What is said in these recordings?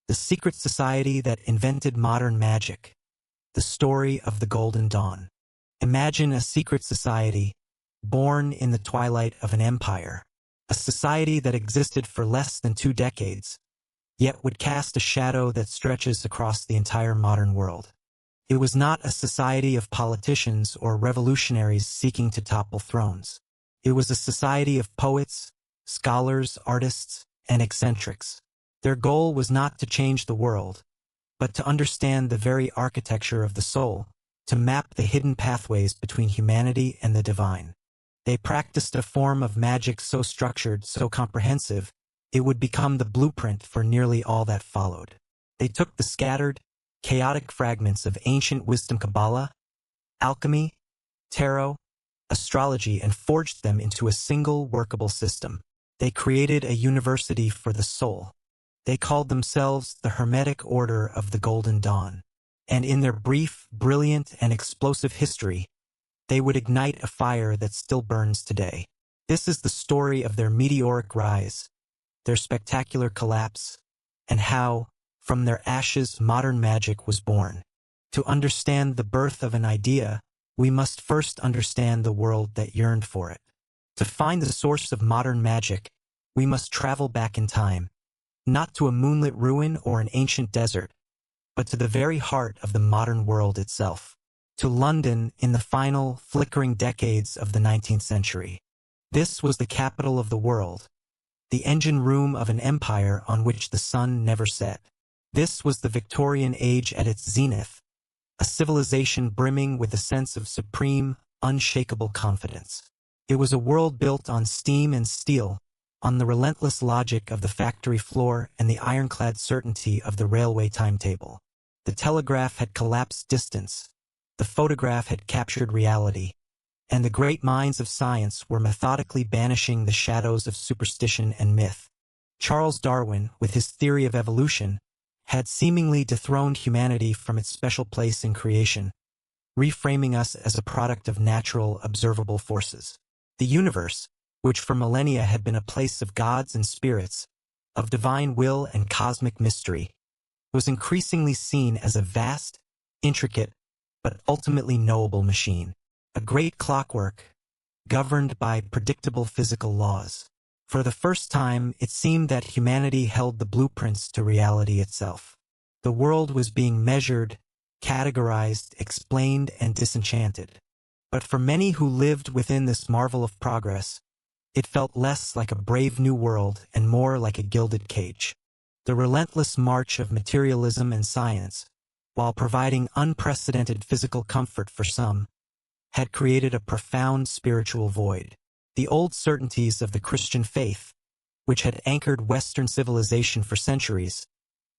the secret society that invented modern magic. The story of the Golden Dawn. Imagine a secret society, born in the twilight of an empire. A society that existed for less than 2 decades, yet would cast a shadow that stretches across the entire modern world. It was not a society of politicians or revolutionaries seeking to topple thrones. It was a society of poets, scholars, artists, and eccentrics. Their goal was not to change the world, but to understand the very architecture of the soul, to map the hidden pathways between humanity and the divine. They practiced a form of magic so structured, so comprehensive, it would become the blueprint for nearly all that followed. They took the scattered, chaotic fragments of ancient wisdom, Kabbalah, alchemy, tarot, astrology, and forged them into a single workable system. They created a university for the soul. They called themselves the Hermetic Order of the Golden Dawn. And in their brief, brilliant, and explosive history, they would ignite a fire that still burns today. This is the story of their meteoric rise, their spectacular collapse, and how, from their ashes, modern magic was born. To understand the birth of an idea, we must first understand the world that yearned for it. To find the source of modern magic, we must travel back in time, not to a moonlit ruin or an ancient desert, but to the very heart of the modern world itself. To London in the final, flickering decades of the 19th century. This was the capital of the world, the engine room of an empire on which the sun never set. This was the Victorian age at its zenith, a civilization brimming with a sense of supreme, unshakable confidence. It was a world built on steam and steel, on the relentless logic of the factory floor and the ironclad certainty of the railway timetable. The telegraph had collapsed distance. The photograph had captured reality, and the great minds of science were methodically banishing the shadows of superstition and myth. Charles Darwin, with his theory of evolution, had seemingly dethroned humanity from its special place in creation, reframing us as a product of natural, observable forces. The universe, which for millennia had been a place of gods and spirits, of divine will and cosmic mystery, was increasingly seen as a vast, intricate, but ultimately knowable machine. A great clockwork, governed by predictable physical laws. For the first time, it seemed that humanity held the blueprints to reality itself. The world was being measured, categorized, explained, and disenchanted. But for many who lived within this marvel of progress, it felt less like a brave new world and more like a gilded cage. The relentless march of materialism and science, while providing unprecedented physical comfort for some, had created a profound spiritual void. The old certainties of the Christian faith, which had anchored Western civilization for centuries,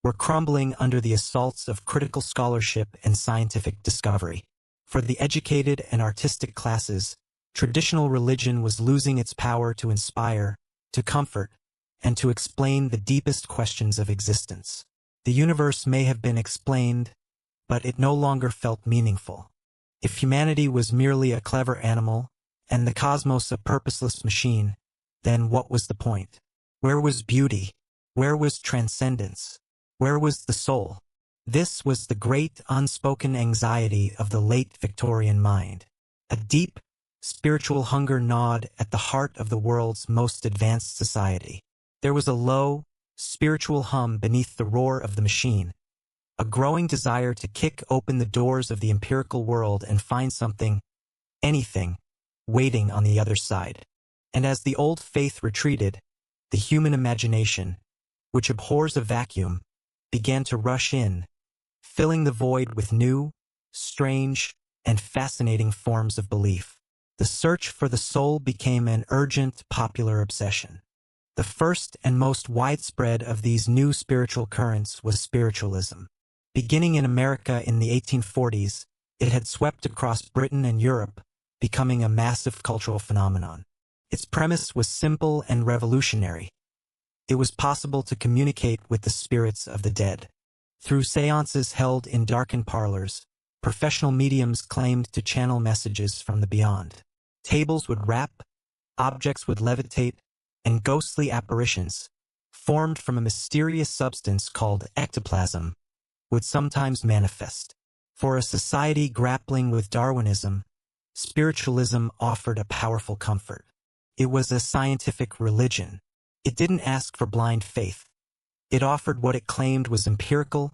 were crumbling under the assaults of critical scholarship and scientific discovery. For the educated and artistic classes, traditional religion was losing its power to inspire, to comfort, and to explain the deepest questions of existence. The universe may have been explained, but it no longer felt meaningful. If humanity was merely a clever animal, and the cosmos a purposeless machine, then what was the point? Where was beauty? Where was transcendence? Where was the soul? This was the great unspoken anxiety of the late Victorian mind. A deep, spiritual hunger gnawed at the heart of the world's most advanced society. There was a low, spiritual hum beneath the roar of the machine, a growing desire to kick open the doors of the empirical world and find something, anything, waiting on the other side. And as the old faith retreated, the human imagination, which abhors a vacuum, began to rush in, filling the void with new, strange, and fascinating forms of belief. The search for the soul became an urgent popular obsession. The first and most widespread of these new spiritual currents was spiritualism. Beginning in America in the 1840s, it had swept across Britain and Europe, becoming a massive cultural phenomenon. Its premise was simple and revolutionary. It was possible to communicate with the spirits of the dead. Through seances held in darkened parlors, professional mediums claimed to channel messages from the beyond. Tables would rap, objects would levitate, and ghostly apparitions, formed from a mysterious substance called ectoplasm, would sometimes manifest. For a society grappling with Darwinism, spiritualism offered a powerful comfort. It was a scientific religion. It didn't ask for blind faith. It offered what it claimed was empirical,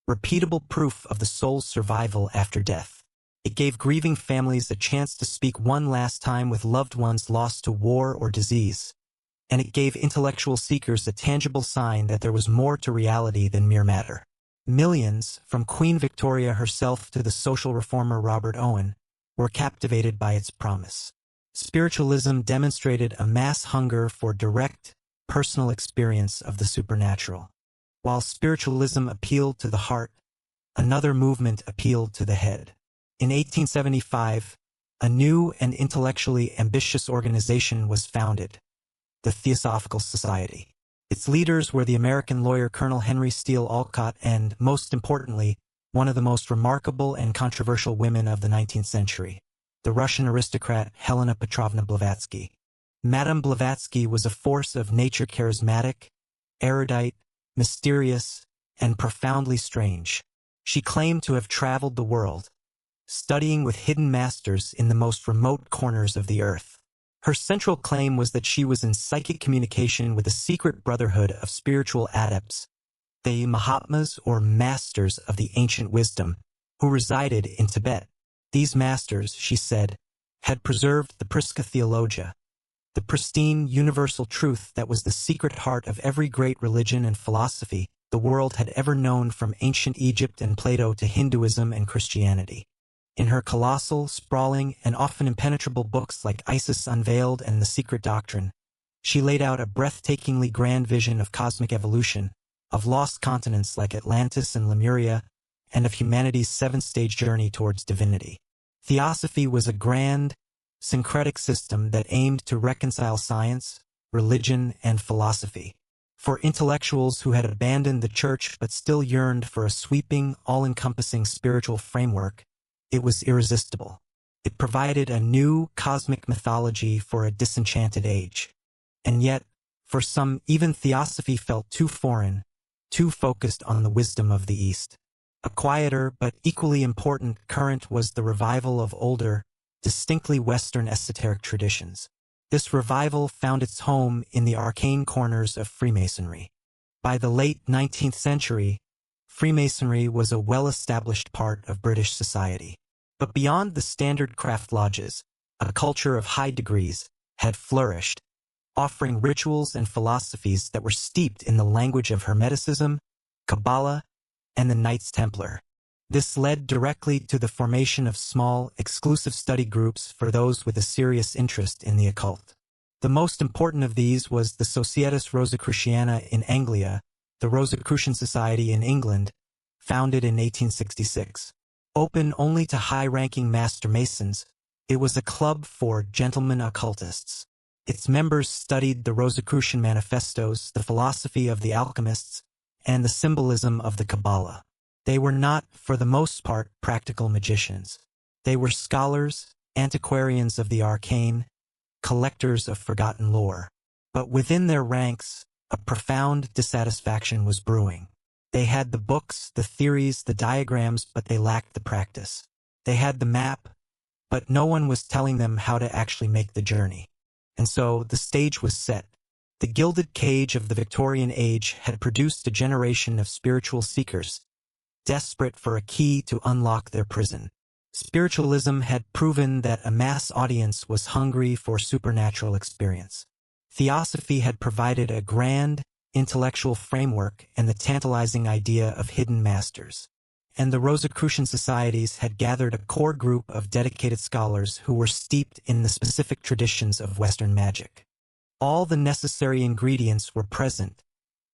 repeatable proof of the soul's survival after death. It gave grieving families a chance to speak one last time with loved ones lost to war or disease. And it gave intellectual seekers a tangible sign that there was more to reality than mere matter. Millions, from Queen Victoria herself to the social reformer Robert Owen, were captivated by its promise. Spiritualism demonstrated a mass hunger for direct, personal experience of the supernatural. While spiritualism appealed to the heart, another movement appealed to the head. In 1875, a new and intellectually ambitious organization was founded, the Theosophical Society. Its leaders were the American lawyer Colonel Henry Steele Olcott and, most importantly, one of the most remarkable and controversial women of the 19th century, the Russian aristocrat Helena Petrovna Blavatsky. Madame Blavatsky was a force of nature, charismatic, erudite, mysterious, and profoundly strange. She claimed to have traveled the world, studying with hidden masters in the most remote corners of the earth. Her central claim was that she was in psychic communication with a secret brotherhood of spiritual adepts, the Mahatmas or masters of the ancient wisdom, who resided in Tibet. These masters, she said, had preserved the Prisca Theologia, the pristine universal truth that was the secret heart of every great religion and philosophy the world had ever known, from ancient Egypt and Plato to Hinduism and Christianity. In her colossal, sprawling, and often impenetrable books like Isis Unveiled and The Secret Doctrine, she laid out a breathtakingly grand vision of cosmic evolution, of lost continents like Atlantis and Lemuria, and of humanity's seven-stage journey towards divinity. Theosophy was a grand, syncretic system that aimed to reconcile science, religion, and philosophy. For intellectuals who had abandoned the church but still yearned for a sweeping, all-encompassing spiritual framework, it was irresistible. It provided a new cosmic mythology for a disenchanted age. And yet, for some, even theosophy felt too foreign, too focused on the wisdom of the East. A quieter but equally important current was the revival of older, distinctly Western esoteric traditions. This revival found its home in the arcane corners of Freemasonry. By the late 19th century, Freemasonry was a well-established part of British society. But beyond the standard craft lodges, a culture of high degrees had flourished, offering rituals and philosophies that were steeped in the language of Hermeticism, Kabbalah, and the Knights Templar. This led directly to the formation of small, exclusive study groups for those with a serious interest in the occult. The most important of these was the Societas Rosicruciana in Anglia, the Rosicrucian Society in England, founded in 1866. Open only to high-ranking Master Masons, it was a club for gentlemen occultists. Its members studied the Rosicrucian manifestos, the philosophy of the alchemists, and the symbolism of the Kabbalah. They were not, for the most part, practical magicians. They were scholars, antiquarians of the arcane, collectors of forgotten lore. But within their ranks, a profound dissatisfaction was brewing. They had the books, the theories, the diagrams, but they lacked the practice. They had the map, but no one was telling them how to actually make the journey. And so the stage was set. The gilded cage of the Victorian age had produced a generation of spiritual seekers, desperate for a key to unlock their prison. Spiritualism had proven that a mass audience was hungry for supernatural experience. Theosophy had provided a grand, intellectual framework and the tantalizing idea of hidden masters. And the Rosicrucian societies had gathered a core group of dedicated scholars who were steeped in the specific traditions of Western magic. All the necessary ingredients were present,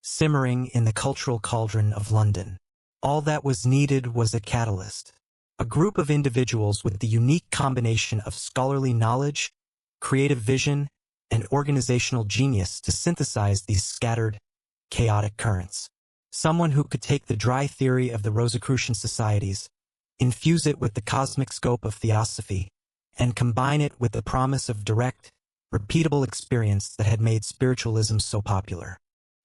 simmering in the cultural cauldron of London. All that was needed was a catalyst, a group of individuals with the unique combination of scholarly knowledge, creative vision, and organizational genius to synthesize these scattered, chaotic currents. Someone who could take the dry theory of the Rosicrucian societies, infuse it with the cosmic scope of theosophy, and combine it with the promise of direct, repeatable experience that had made spiritualism so popular.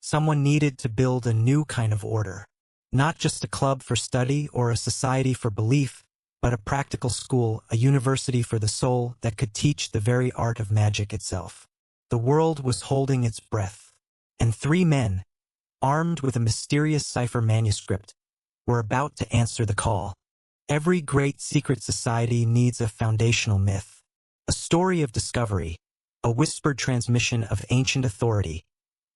Someone needed to build a new kind of order. Not just a club for study or a society for belief, but a practical school, a university for the soul that could teach the very art of magic itself. The world was holding its breath, and three men, armed with a mysterious cipher manuscript, were about to answer the call. Every great secret society needs a foundational myth, a story of discovery, a whispered transmission of ancient authority,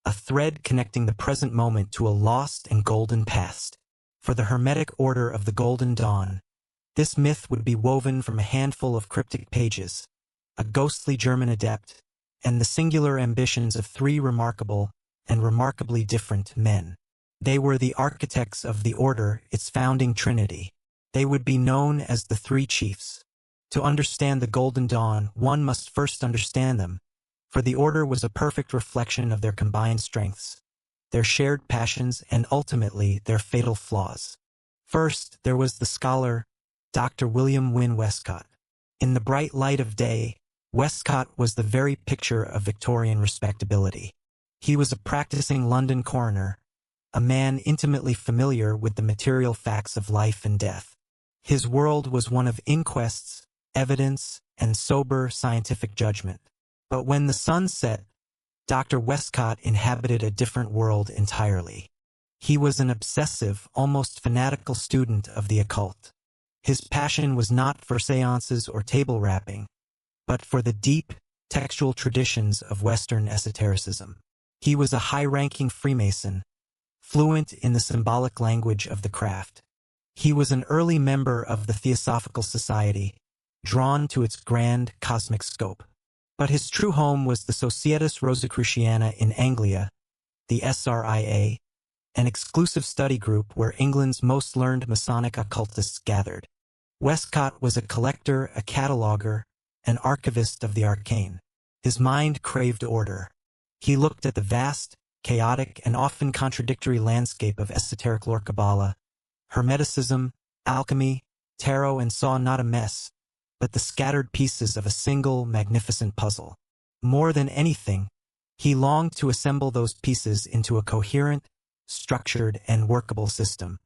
a thread connecting the present moment to a lost and golden past. For the Hermetic Order of the Golden Dawn, this myth would be woven from a handful of cryptic pages, a ghostly German adept, and the singular ambitions of three remarkable and remarkably different men. They were the architects of the order, its founding trinity. They would be known as the Three Chiefs. To understand the Golden Dawn, one must first understand them, for the order was a perfect reflection of their combined strengths, their shared passions, and ultimately their fatal flaws. First, there was the scholar, Dr. William Wynne Westcott. In the bright light of day, Westcott was the very picture of Victorian respectability. He was a practicing London coroner, a man intimately familiar with the material facts of life and death. His world was one of inquests, evidence, and sober scientific judgment. But when the sun set, Dr. Westcott inhabited a different world entirely. He was an obsessive, almost fanatical student of the occult. His passion was not for seances or table rapping, but for the deep, textual traditions of Western esotericism. He was a high-ranking Freemason, fluent in the symbolic language of the craft. He was an early member of the Theosophical Society, drawn to its grand cosmic scope. But his true home was the Societas Rosicruciana in Anglia, the SRIA, an exclusive study group where England's most learned Masonic occultists gathered. Westcott was a collector, a cataloger, an archivist of the arcane. His mind craved order. He looked at the vast, chaotic, and often contradictory landscape of esoteric lore, Kabbalah, Hermeticism, alchemy, tarot, and saw not a mess, but the scattered pieces of a single, magnificent puzzle. More than anything, he longed to assemble those pieces into a coherent, structured, and workable system.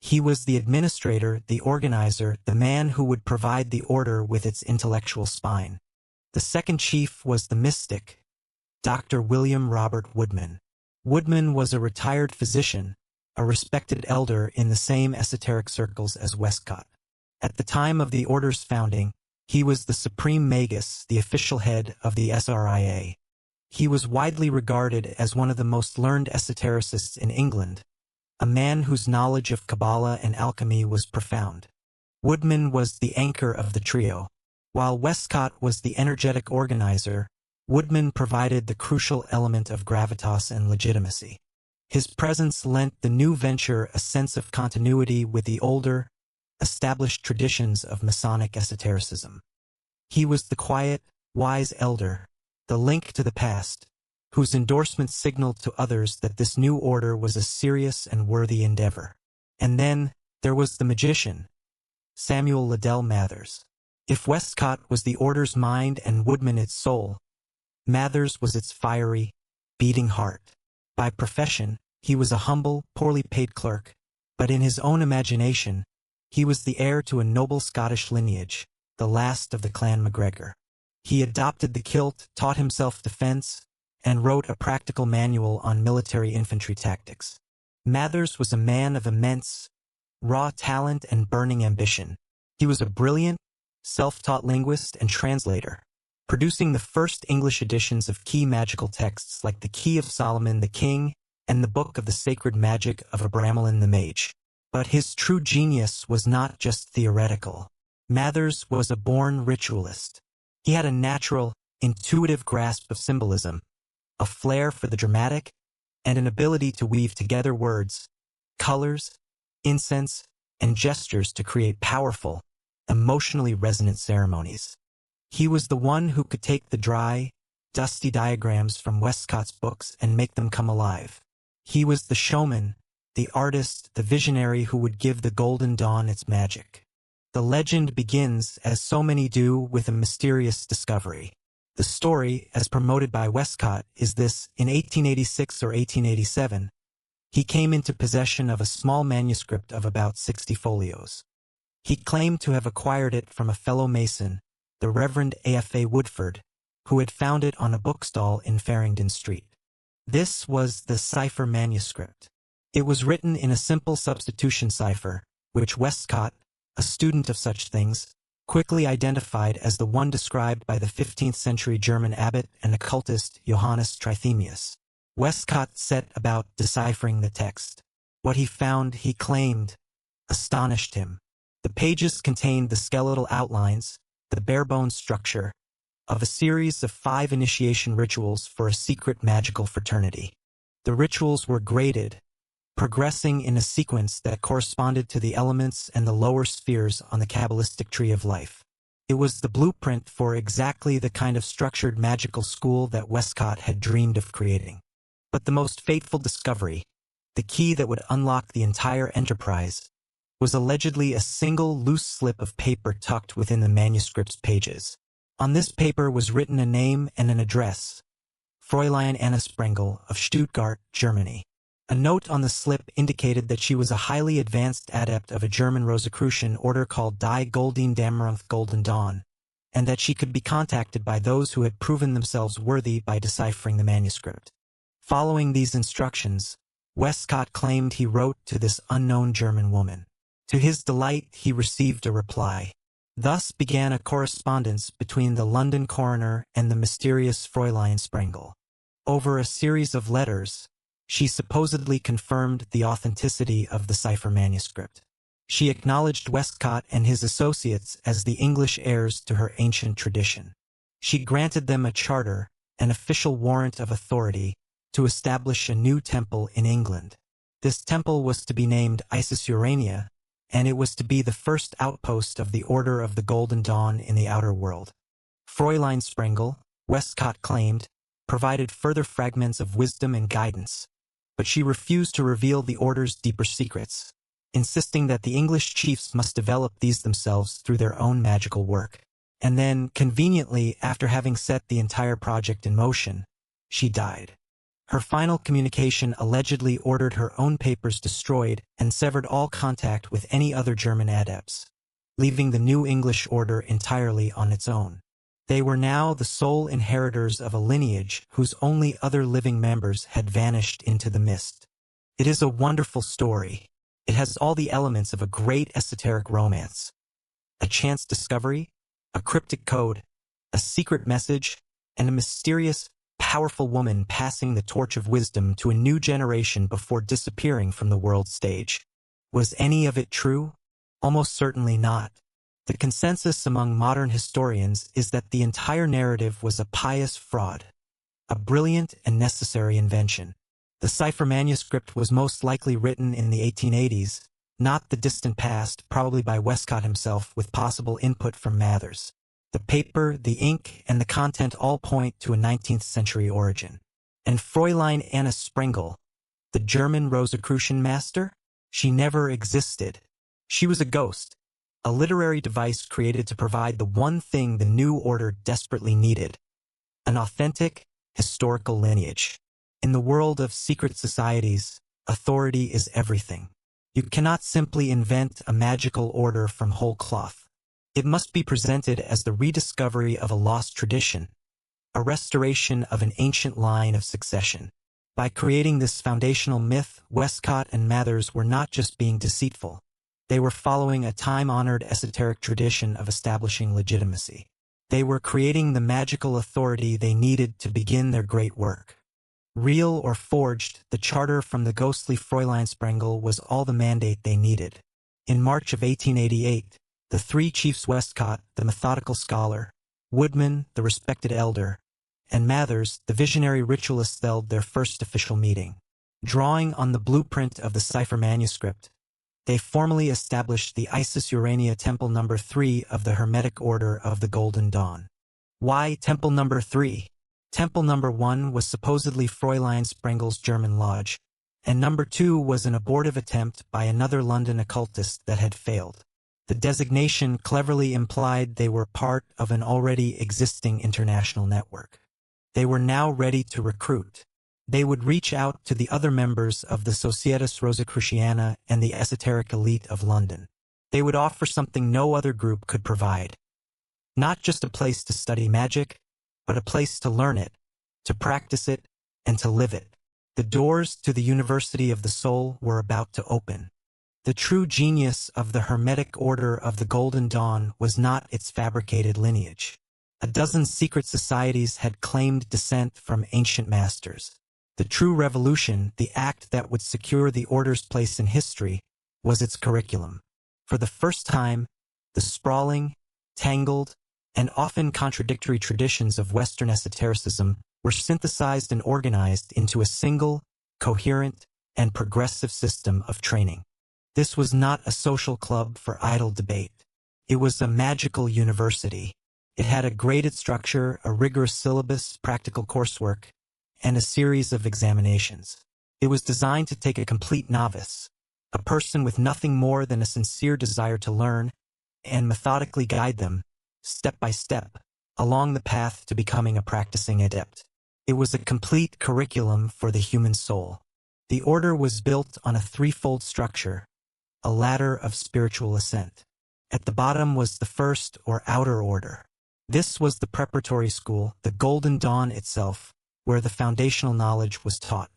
He was the administrator, the organizer, the man who would provide the order with its intellectual spine. The second chief was the mystic, Dr. William Robert Woodman. Woodman was a retired physician, a respected elder in the same esoteric circles as Westcott. At the time of the order's founding, he was the supreme magus, the official head of the SRIA. He was widely regarded as one of the most learned esotericists in England, a man whose knowledge of Kabbalah and alchemy was profound. Woodman was the anchor of the trio. While Westcott was the energetic organizer, Woodman provided the crucial element of gravitas and legitimacy. His presence lent the new venture a sense of continuity with the older, established traditions of Masonic esotericism. He was the quiet, wise elder, the link to the past, whose endorsement signaled to others that this new order was a serious and worthy endeavor. And then, there was the magician, Samuel Liddell Mathers. If Westcott was the order's mind and Woodman its soul, Mathers was its fiery, beating heart. By profession, he was a humble, poorly paid clerk, but in his own imagination, he was the heir to a noble Scottish lineage, the last of the Clan MacGregor. He adopted the kilt, taught himself defense, and wrote a practical manual on military infantry tactics. Mathers was a man of immense, raw talent and burning ambition. He was a brilliant, self-taught linguist and translator, producing the first English editions of key magical texts like the Key of Solomon the King and the Book of the Sacred Magic of Abramelin the Mage. But his true genius was not just theoretical. Mathers was a born ritualist. He had a natural, intuitive grasp of symbolism, a flair for the dramatic, and an ability to weave together words, colors, incense, and gestures to create powerful, emotionally resonant ceremonies. He was the one who could take the dry, dusty diagrams from Westcott's books and make them come alive. He was the showman, the artist, the visionary who would give the Golden Dawn its magic. The legend begins, as so many do, with a mysterious discovery. The story, as promoted by Westcott, is this: in 1886 or 1887, he came into possession of a small manuscript of about 60 folios. He claimed to have acquired it from a fellow Mason, the Reverend A.F.A. Woodford, who had found it on a bookstall in Farringdon Street. This was the cipher manuscript. It was written in a simple substitution cipher, which Westcott, a student of such things, quickly identified as the one described by the 15th-century German abbot and occultist Johannes Trithemius. Westcott set about deciphering the text. What he found, he claimed, astonished him. The pages contained the skeletal outlines, the bare-bones structure, of a series of 5 initiation rituals for a secret magical fraternity. The rituals were graded, progressing in a sequence that corresponded to the elements and the lower spheres on the Kabbalistic tree of life. It was the blueprint for exactly the kind of structured magical school that Westcott had dreamed of creating. But the most fateful discovery, the key that would unlock the entire enterprise, was allegedly a single loose slip of paper tucked within the manuscript's pages. On this paper was written a name and an address: Fräulein Anna Sprengel of Stuttgart, Germany. A note on the slip indicated that she was a highly advanced adept of a German Rosicrucian order called Die Goldene Dämmerung Golden Dawn, and that she could be contacted by those who had proven themselves worthy by deciphering the manuscript. Following these instructions, Westcott claimed he wrote to this unknown German woman. To his delight, he received a reply. Thus began a correspondence between the London coroner and the mysterious Fräulein Sprengel. Over a series of letters, she supposedly confirmed the authenticity of the cipher manuscript. She acknowledged Westcott and his associates as the English heirs to her ancient tradition. She granted them a charter, an official warrant of authority, to establish a new temple in England. This temple was to be named Isis Urania, and it was to be the first outpost of the Order of the Golden Dawn in the outer world. Fräulein Sprengel, Westcott claimed, provided further fragments of wisdom and guidance, but she refused to reveal the Order's deeper secrets, insisting that the English chiefs must develop these themselves through their own magical work. And then, conveniently, after having set the entire project in motion, she died. Her final communication allegedly ordered her own papers destroyed and severed all contact with any other German adepts, leaving the new English order entirely on its own. They were now the sole inheritors of a lineage whose only other living members had vanished into the mist. It is a wonderful story. It has all the elements of a great esoteric romance. A chance discovery, a cryptic code, a secret message, and a mysterious, powerful woman passing the torch of wisdom to a new generation before disappearing from the world stage. Was any of it true? Almost certainly not. The consensus among modern historians is that the entire narrative was a pious fraud, a brilliant and necessary invention. The cipher manuscript was most likely written in the 1880s, not the distant past, probably by Westcott himself with possible input from Mathers. The paper, the ink, and the content all point to a 19th-century origin. And Fräulein Anna Sprengel, the German Rosicrucian master? She never existed. She was a ghost, a literary device created to provide the one thing the new order desperately needed: an authentic, historical lineage. In the world of secret societies, authority is everything. You cannot simply invent a magical order from whole cloth. It must be presented as the rediscovery of a lost tradition, a restoration of an ancient line of succession. By creating this foundational myth, Westcott and Mathers were not just being deceitful. They were following a time-honored esoteric tradition of establishing legitimacy. They were creating the magical authority they needed to begin their great work. Real or forged, the charter from the ghostly Fräulein Sprengel was all the mandate they needed. In March of 1888, the three chiefs, Westcott, the methodical scholar, Woodman, the respected elder, and Mathers, the visionary ritualist, held their first official meeting. Drawing on the blueprint of the cipher manuscript, they formally established the Isis Urania Temple No. 3 of the Hermetic Order of the Golden Dawn. Why Temple No. 3? Temple No. 1 was supposedly Fräulein Sprengel's German lodge, and No. 2 was an abortive attempt by another London occultist that had failed. The designation cleverly implied they were part of an already existing international network. They were now ready to recruit. They would reach out to the other members of the Societas Rosicruciana and the esoteric elite of London. They would offer something no other group could provide. Not just a place to study magic, but a place to learn it, to practice it, and to live it. The doors to the University of the Soul were about to open. The true genius of the Hermetic Order of the Golden Dawn was not its fabricated lineage. A dozen secret societies had claimed descent from ancient masters. The true revolution, the act that would secure the Order's place in history, was its curriculum. For the first time, the sprawling, tangled, and often contradictory traditions of Western esotericism were synthesized and organized into a single, coherent, and progressive system of training. This was not a social club for idle debate. It was a magical university. It had a graded structure, a rigorous syllabus, practical coursework, and a series of examinations. It was designed to take a complete novice, a person with nothing more than a sincere desire to learn, and methodically guide them, step by step, along the path to becoming a practicing adept. It was a complete curriculum for the human soul. The order was built on a threefold structure, a ladder of spiritual ascent. At the bottom was the first or outer order. This was the preparatory school, the Golden Dawn itself, where the foundational knowledge was taught.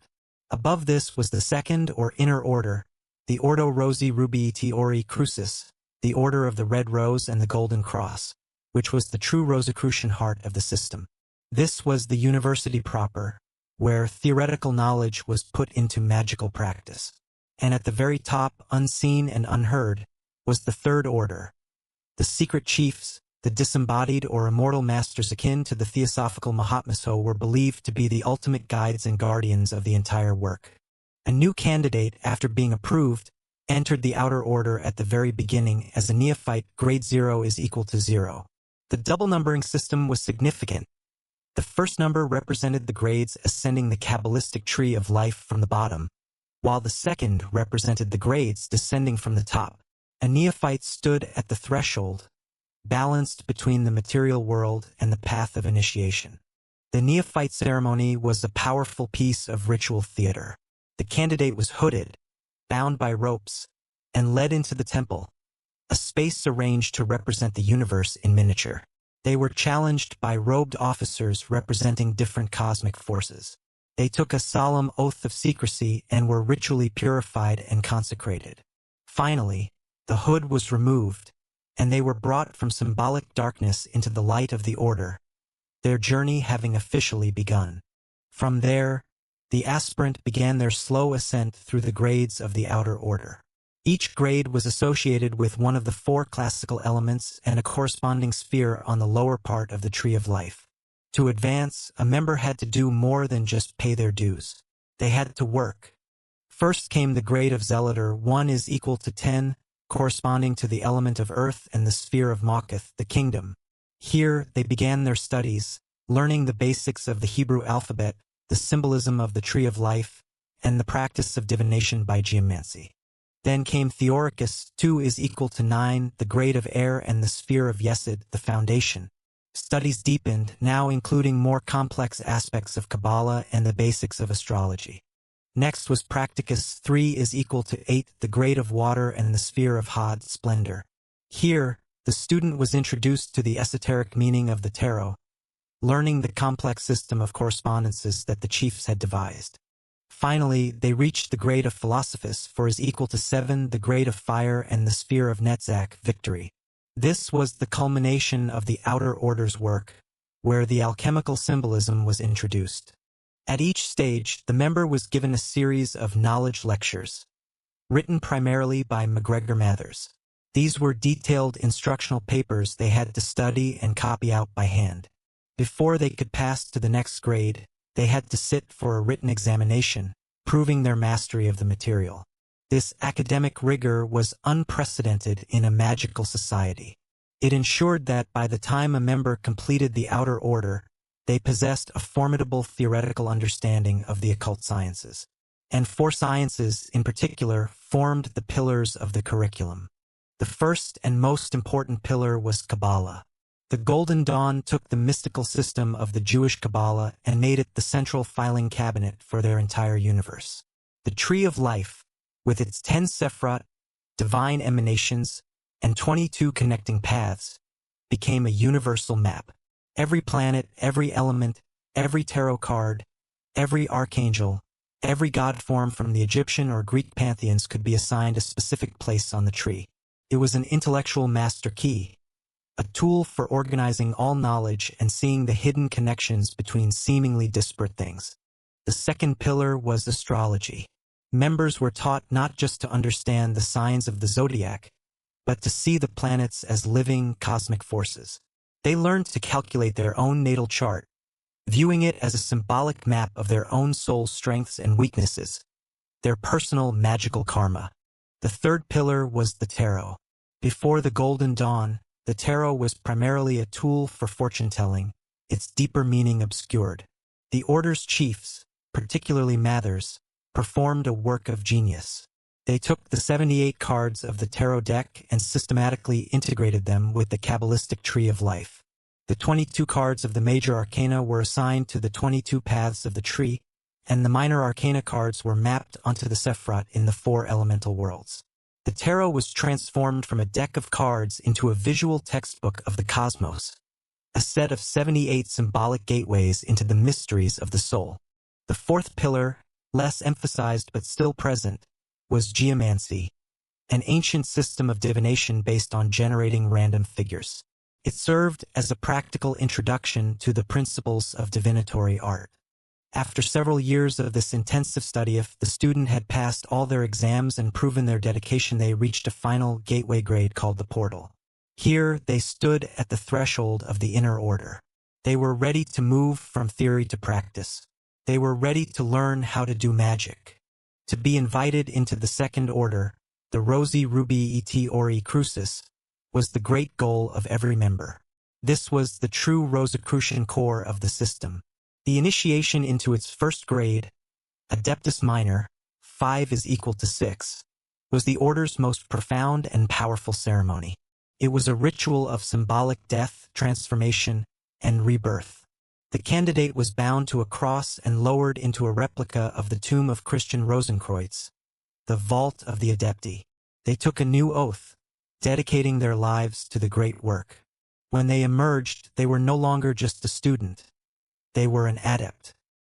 Above this was the second or inner order, the Ordo Rosae Rubii Ori Crucis, the Order of the Red Rose and the Golden Cross, which was the true Rosicrucian heart of the system. This was the university proper, where theoretical knowledge was put into magical practice. And at the very top, unseen and unheard, was the third order, the secret chiefs, the disembodied or immortal masters akin to the Theosophical Mahatmaso were believed to be the ultimate guides and guardians of the entire work. A new candidate, after being approved, entered the outer order at the very beginning as a neophyte. Grade 0 is equal to 0. The double numbering system was significant. The first number represented the grades ascending the Kabbalistic tree of life from the bottom, while the second represented the grades descending from the top. A neophyte stood at the threshold, balanced between the material world and the path of initiation. The neophyte ceremony was a powerful piece of ritual theater. The candidate was hooded, bound by ropes, and led into the temple, a space arranged to represent the universe in miniature. They were challenged by robed officers representing different cosmic forces. They took a solemn oath of secrecy and were ritually purified and consecrated. Finally, the hood was removed, and they were brought from symbolic darkness into the light of the order, their journey having officially begun. From there, the aspirant began their slow ascent through the grades of the outer order. Each grade was associated with one of the 4 classical elements and a corresponding sphere on the lower part of the tree of life. To advance, a member had to do more than just pay their dues. They had to work. First came the grade of Zealoter. 1 is equal to 10, corresponding to the element of earth and the sphere of Moketh, the kingdom. Here, they began their studies, learning the basics of the Hebrew alphabet, the symbolism of the tree of life, and the practice of divination by geomancy. Then came Theoricus. 2 is equal to 9, the grade of air and the sphere of Yesod, the foundation. Studies deepened, now including more complex aspects of Kabbalah and the basics of astrology. Next was Practicus. 3 is equal to 8, the grade of water and the sphere of Hod, splendor. Here, the student was introduced to the esoteric meaning of the tarot, learning the complex system of correspondences that the chiefs had devised. Finally, they reached the grade of Philosophus. 4 is equal to 7, the grade of fire and the sphere of Netzach, victory. This was the culmination of the outer order's work, where the alchemical symbolism was introduced. At each stage, the member was given a series of knowledge lectures, written primarily by MacGregor Mathers. These were detailed instructional papers they had to study and copy out by hand. Before they could pass to the next grade, they had to sit for a written examination, proving their mastery of the material. This academic rigor was unprecedented in a magical society. It ensured that by the time a member completed the outer order, they possessed a formidable theoretical understanding of the occult sciences. And 4 sciences, in particular, formed the pillars of the curriculum. The first and most important pillar was Kabbalah. The Golden Dawn took the mystical system of the Jewish Kabbalah and made it the central filing cabinet for their entire universe. The Tree of Life, with its 10 Sephiroth, divine emanations, and 22 connecting paths, became a universal map. Every planet, every element, every tarot card, every archangel, every god form from the Egyptian or Greek pantheons could be assigned a specific place on the tree. It was an intellectual master key, a tool for organizing all knowledge and seeing the hidden connections between seemingly disparate things. The second pillar was astrology. Members were taught not just to understand the signs of the zodiac, but to see the planets as living cosmic forces. They learned to calculate their own natal chart, viewing it as a symbolic map of their own soul's strengths and weaknesses, their personal magical karma. The third pillar was the tarot. Before the Golden Dawn, the tarot was primarily a tool for fortune-telling, its deeper meaning obscured. The Order's chiefs, particularly Mathers, performed a work of genius. They took the 78 cards of the tarot deck and systematically integrated them with the Kabbalistic Tree of Life. The 22 cards of the major arcana were assigned to the 22 paths of the tree, and the minor arcana cards were mapped onto the Sephiroth in the 4 elemental worlds. The tarot was transformed from a deck of cards into a visual textbook of the cosmos, a set of 78 symbolic gateways into the mysteries of the soul. The fourth pillar, less emphasized but still present, was geomancy, an ancient system of divination based on generating random figures. It served as a practical introduction to the principles of divinatory art. After several years of this intensive study, if the student had passed all their exams and proven their dedication, they reached a final gateway grade called the portal. Here, they stood at the threshold of the inner order. They were ready to move from theory to practice. They were ready to learn how to do magic. To be invited into the second order, the Rosi Rubii et Ori Crucis, was the great goal of every member. This was the true Rosicrucian core of the system. The initiation into its first grade, Adeptus Minor, 5 is equal to 6, was the order's most profound and powerful ceremony. It was a ritual of symbolic death, transformation, and rebirth. The candidate was bound to a cross and lowered into a replica of the tomb of Christian Rosenkreuz, the vault of the Adepti. They took a new oath, dedicating their lives to the great work. When they emerged, they were no longer just a student. They were an adept.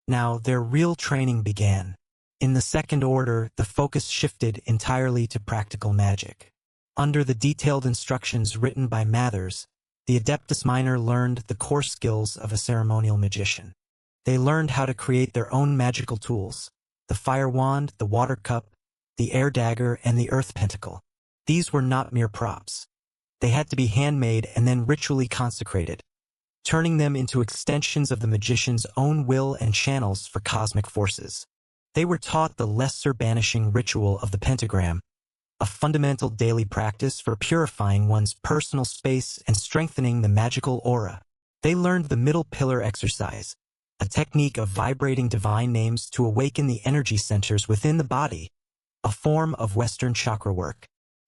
Now their real training began. In the second order, the focus shifted entirely to practical magic. Under the detailed instructions written by Mathers, the Adeptus Minor learned the core skills of a ceremonial magician. They learned how to create their own magical tools: the fire wand, the water cup, the air dagger, and the earth pentacle. These were not mere props. They had to be handmade and then ritually consecrated, turning them into extensions of the magician's own will and channels for cosmic forces. They were taught the lesser banishing ritual of the pentagram, a fundamental daily practice for purifying one's personal space and strengthening the magical aura. They learned the middle pillar exercise, a technique of vibrating divine names to awaken the energy centers within the body, a form of Western chakra work.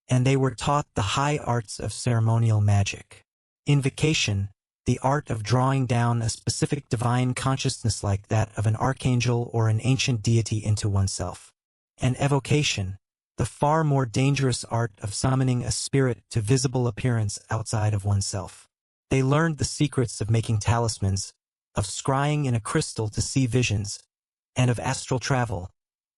And they were taught the high arts of ceremonial magic. Invocation, the art of drawing down a specific divine consciousness like that of an archangel or an ancient deity into oneself. And evocation, the far more dangerous art of summoning a spirit to visible appearance outside of oneself. They learned the secrets of making talismans, of scrying in a crystal to see visions, and of astral travel,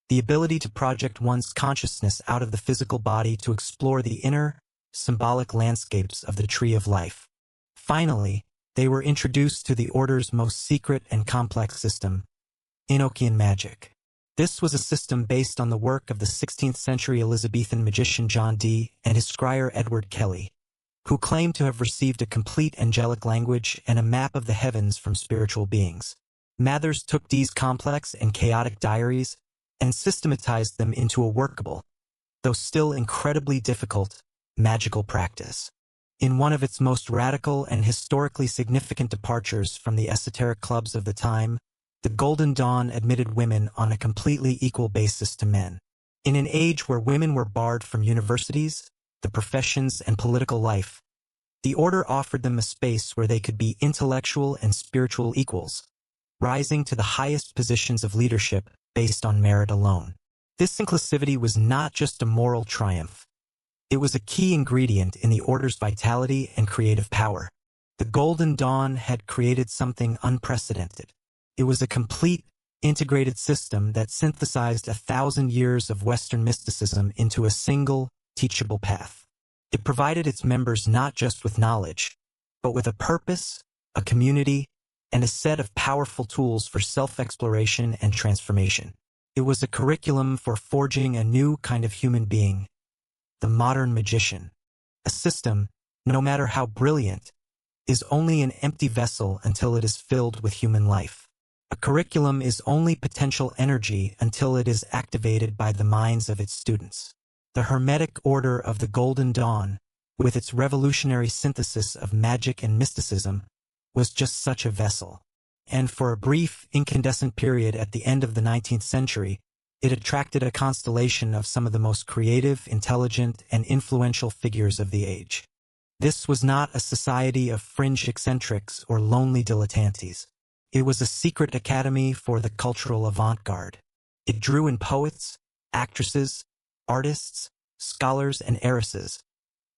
the ability to project one's consciousness out of the physical body to explore the inner, symbolic landscapes of the Tree of Life. Finally, they were introduced to the Order's most secret and complex system, Enochian magic. This was a system based on the work of the 16th century Elizabethan magician John Dee and his scryer Edward Kelly, who claimed to have received a complete angelic language and a map of the heavens from spiritual beings. Mathers took Dee's complex and chaotic diaries and systematized them into a workable, though still incredibly difficult, magical practice. In one of its most radical and historically significant departures from the esoteric clubs of the time, the Golden Dawn admitted women on a completely equal basis to men. In an age where women were barred from universities, the professions, and political life. The order offered them a space where they could be intellectual and spiritual equals, rising to the highest positions of leadership based on merit alone. This inclusivity was not just a moral triumph. It was a key ingredient in the order's vitality and creative power. The Golden Dawn had created something unprecedented. It was a complete, integrated system that synthesized 1,000 years of Western mysticism into a single, teachable path. It provided its members not just with knowledge, but with a purpose, a community, and a set of powerful tools for self-exploration and transformation. It was a curriculum for forging a new kind of human being, the modern magician. A system, no matter how brilliant, is only an empty vessel until it is filled with human life. A curriculum is only potential energy until it is activated by the minds of its students. The Hermetic Order of the Golden Dawn, with its revolutionary synthesis of magic and mysticism, was just such a vessel. And for a brief, incandescent period at the end of the 19th century, it attracted a constellation of some of the most creative, intelligent, and influential figures of the age. This was not a society of fringe eccentrics or lonely dilettantes. It was a secret academy for the cultural avant-garde. It drew in poets, actresses, artists, scholars, and heiresses,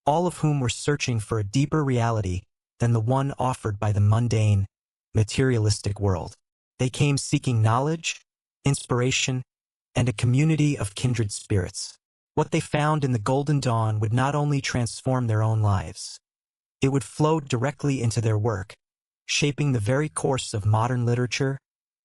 all of whom were searching for a deeper reality than the one offered by the mundane, materialistic world. They came seeking knowledge, inspiration, and a community of kindred spirits. What they found in the Golden Dawn would not only transform their own lives, it would flow directly into their work, shaping the very course of modern literature,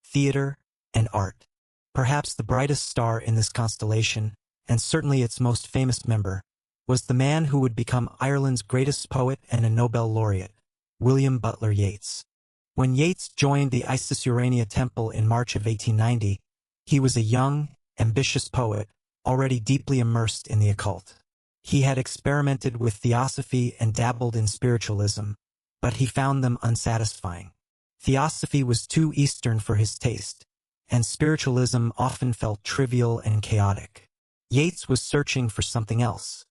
theater, and art. Perhaps the brightest star in this constellation, and certainly its most famous member, was the man who would become Ireland's greatest poet and a Nobel laureate, William Butler Yeats. When Yeats joined the Isis Urania Temple in March of 1890, he was a young, ambitious poet, already deeply immersed in the occult. He had experimented with theosophy and dabbled in spiritualism, but he found them unsatisfying. Theosophy was too Eastern for his taste, and spiritualism often felt trivial and chaotic. Yeats was searching for something else,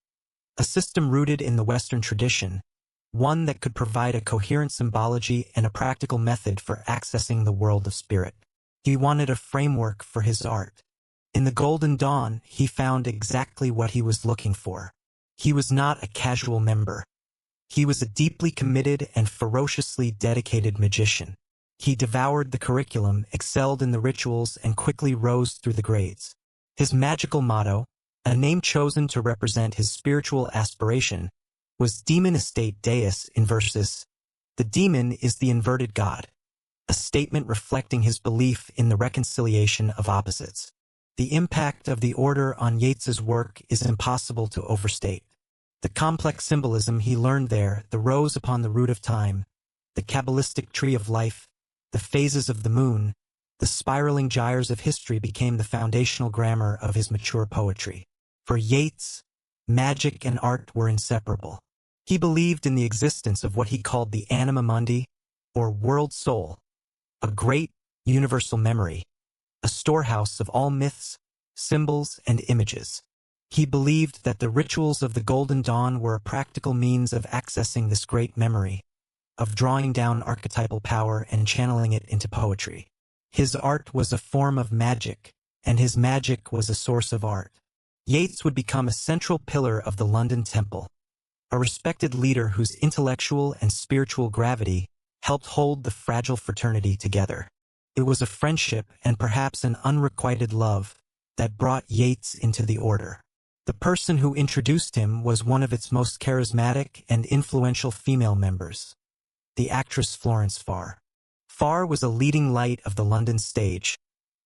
a system rooted in the Western tradition, one that could provide a coherent symbology and a practical method for accessing the world of spirit. He wanted a framework for his art. In the Golden Dawn, he found exactly what he was looking for. He was not a casual member. He was a deeply committed and ferociously dedicated magician. He devoured the curriculum, excelled in the rituals, and quickly rose through the grades. His magical motto, a name chosen to represent his spiritual aspiration, was Demon Estate Deus in verses. The demon is the inverted god, a statement reflecting his belief in the reconciliation of opposites. The impact of the order on Yeats's work is impossible to overstate. The complex symbolism he learned there, the rose upon the root of time, the Kabbalistic tree of life, the phases of the moon, the spiraling gyres of history became the foundational grammar of his mature poetry. For Yeats, magic and art were inseparable. He believed in the existence of what he called the anima mundi, or world soul, a great, universal memory, a storehouse of all myths, symbols, and images. He believed that the rituals of the Golden Dawn were a practical means of accessing this great memory, of drawing down archetypal power and channeling it into poetry. His art was a form of magic, and his magic was a source of art. Yeats would become a central pillar of the London Temple, a respected leader whose intellectual and spiritual gravity helped hold the fragile fraternity together. It was a friendship and perhaps an unrequited love that brought Yeats into the order. The person who introduced him was one of its most charismatic and influential female members, the actress Florence Farr. Farr was a leading light of the London stage,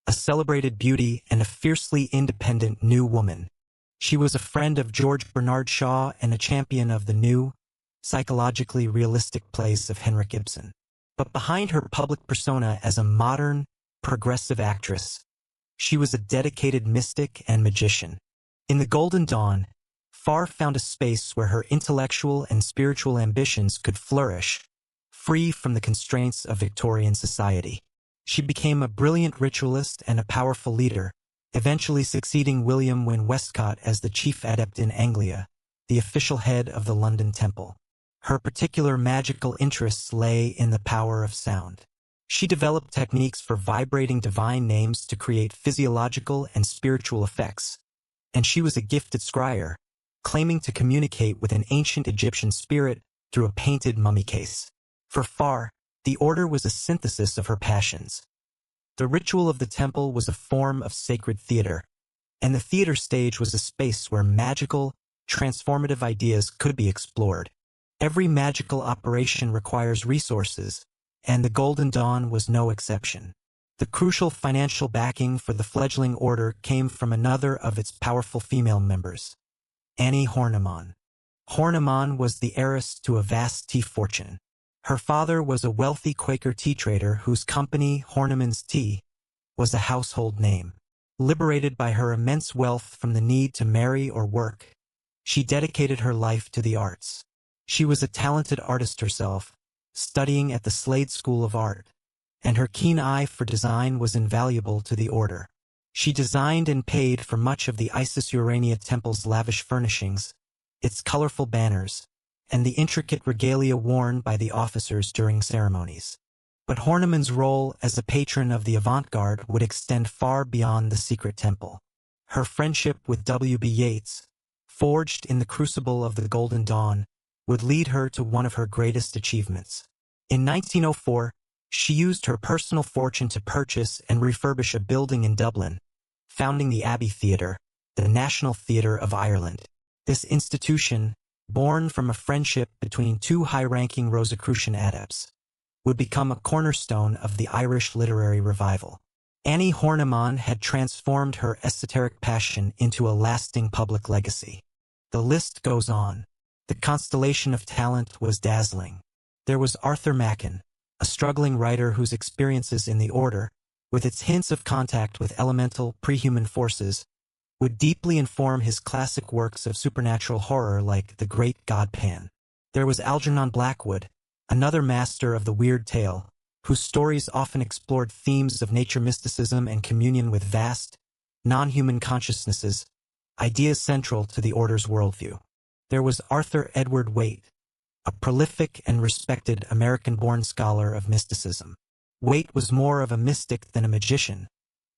a celebrated beauty and a fiercely independent new woman. She was a friend of George Bernard Shaw and a champion of the new, psychologically realistic plays of Henrik Ibsen. But behind her public persona as a modern, progressive actress, she was a dedicated mystic and magician. In the Golden Dawn, Farr found a space where her intellectual and spiritual ambitions could flourish, free from the constraints of Victorian society. She became a brilliant ritualist and a powerful leader, eventually succeeding William Wynne Westcott as the chief adept in Anglia, the official head of the London Temple. Her particular magical interests lay in the power of sound. She developed techniques for vibrating divine names to create physiological and spiritual effects, and she was a gifted scryer, claiming to communicate with an ancient Egyptian spirit through a painted mummy case. For Farr, the order was a synthesis of her passions. The ritual of the temple was a form of sacred theater, and the theater stage was a space where magical, transformative ideas could be explored. Every magical operation requires resources, and the Golden Dawn was no exception. The crucial financial backing for the fledgling order came from another of its powerful female members, Annie Horniman. Horniman was the heiress to a vast tea fortune. Her father was a wealthy Quaker tea trader whose company, Horniman's Tea, was a household name. Liberated by her immense wealth from the need to marry or work, she dedicated her life to the arts. She was a talented artist herself, studying at the Slade School of Art, and her keen eye for design was invaluable to the order. She designed and paid for much of the Isis Urania Temple's lavish furnishings, its colorful banners, and the intricate regalia worn by the officers during ceremonies. But Horniman's role as a patron of the avant-garde would extend far beyond the secret temple. Her friendship with W.B. Yeats, forged in the crucible of the Golden Dawn, would lead her to one of her greatest achievements. In 1904, she used her personal fortune to purchase and refurbish a building in Dublin, founding the Abbey Theatre, the National Theatre of Ireland. This institution, born from a friendship between two high-ranking Rosicrucian adepts, would become a cornerstone of the Irish literary revival. Annie Horniman had transformed her esoteric passion into a lasting public legacy. The list goes on. The constellation of talent was dazzling. There was Arthur Machen, a struggling writer whose experiences in the order, with its hints of contact with elemental, pre-human forces, would deeply inform his classic works of supernatural horror like The Great God Pan. There was Algernon Blackwood, another master of the weird tale, whose stories often explored themes of nature mysticism and communion with vast, non-human consciousnesses, ideas central to the order's worldview. There was Arthur Edward Waite, a prolific and respected American-born scholar of mysticism. Waite was more of a mystic than a magician,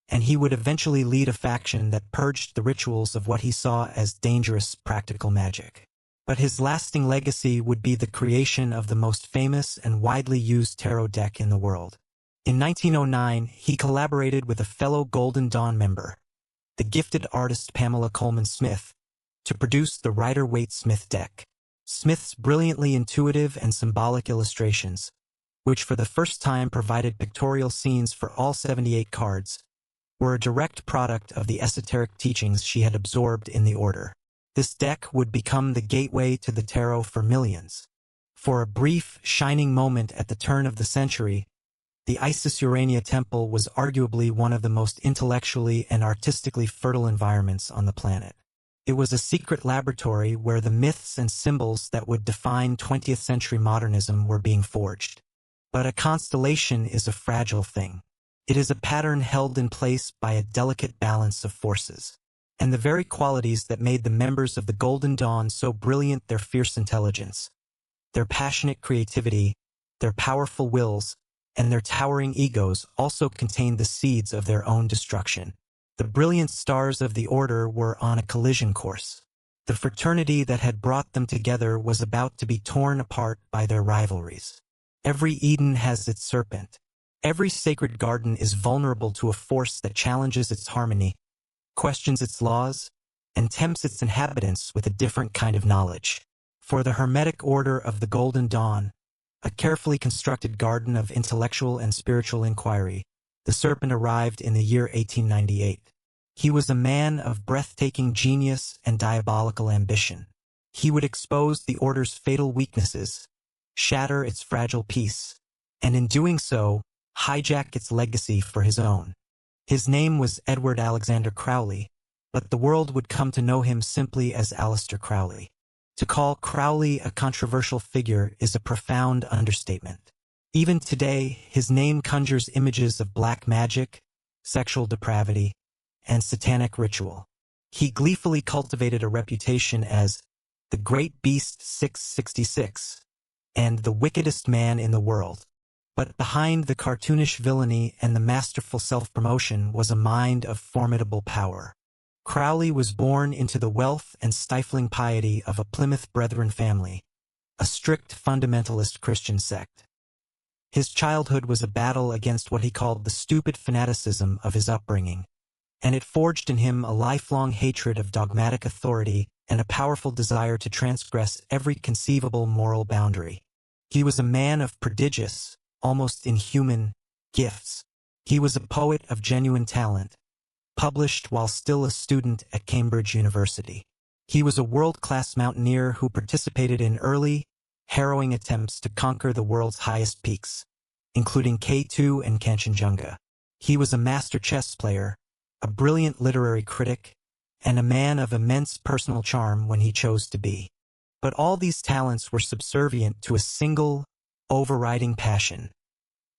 and he would eventually lead a faction that purged the rituals of what he saw as dangerous practical magic. But his lasting legacy would be the creation of the most famous and widely used tarot deck in the world. In 1909, he collaborated with a fellow Golden Dawn member, the gifted artist Pamela Coleman Smith, to produce the Rider-Waite-Smith deck. Smith's brilliantly intuitive and symbolic illustrations, which for the first time provided pictorial scenes for all 78 cards, were a direct product of the esoteric teachings she had absorbed in the order. This deck would become the gateway to the tarot for millions. For a brief, shining moment at the turn of the century, the Isis Urania Temple was arguably one of the most intellectually and artistically fertile environments on the planet. It was a secret laboratory where the myths and symbols that would define 20th century modernism were being forged. But a constellation is a fragile thing. It is a pattern held in place by a delicate balance of forces. And the very qualities that made the members of the Golden Dawn so brilliant, their fierce intelligence, their passionate creativity, their powerful wills, and their towering egos also contained the seeds of their own destruction. The brilliant stars of the order were on a collision course. The fraternity that had brought them together was about to be torn apart by their rivalries. Every Eden has its serpent. Every sacred garden is vulnerable to a force that challenges its harmony, questions its laws, and tempts its inhabitants with a different kind of knowledge. For the Hermetic Order of the Golden Dawn, a carefully constructed garden of intellectual and spiritual inquiry, the serpent arrived in the year 1898. He was a man of breathtaking genius and diabolical ambition. He would expose the order's fatal weaknesses, shatter its fragile peace, and in doing so, hijack its legacy for his own. His name was Edward Alexander Crowley, but the world would come to know him simply as Aleister Crowley. To call Crowley a controversial figure is a profound understatement. Even today, his name conjures images of black magic, sexual depravity, and satanic ritual. He gleefully cultivated a reputation as The Great Beast 666, and the wickedest man in the world. But behind the cartoonish villainy and the masterful self-promotion was a mind of formidable power. Crowley was born into the wealth and stifling piety of a Plymouth Brethren family, a strict fundamentalist Christian sect. His childhood was a battle against what he called the stupid fanaticism of his upbringing, and it forged in him a lifelong hatred of dogmatic authority and a powerful desire to transgress every conceivable moral boundary. He was a man of prodigious, almost inhuman, gifts. He was a poet of genuine talent, published while still a student at Cambridge University. He was a world-class mountaineer who participated in early, harrowing attempts to conquer the world's highest peaks, including K2 and Kanchenjunga. He was a master chess player, a brilliant literary critic, and a man of immense personal charm when he chose to be. But all these talents were subservient to a single, overriding passion: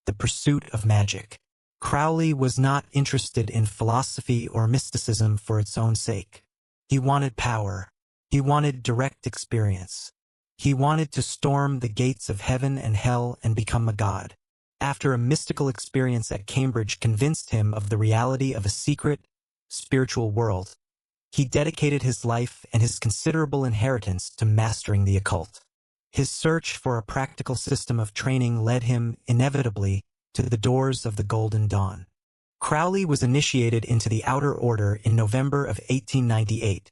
the pursuit of magic. Crowley was not interested in philosophy or mysticism for its own sake. He wanted power. He wanted direct experience. He wanted to storm the gates of heaven and hell and become a god. After a mystical experience at Cambridge convinced him of the reality of a secret, spiritual world, he dedicated his life and his considerable inheritance to mastering the occult. His search for a practical system of training led him, inevitably, to the doors of the Golden Dawn. Crowley was initiated into the Outer Order in November of 1898,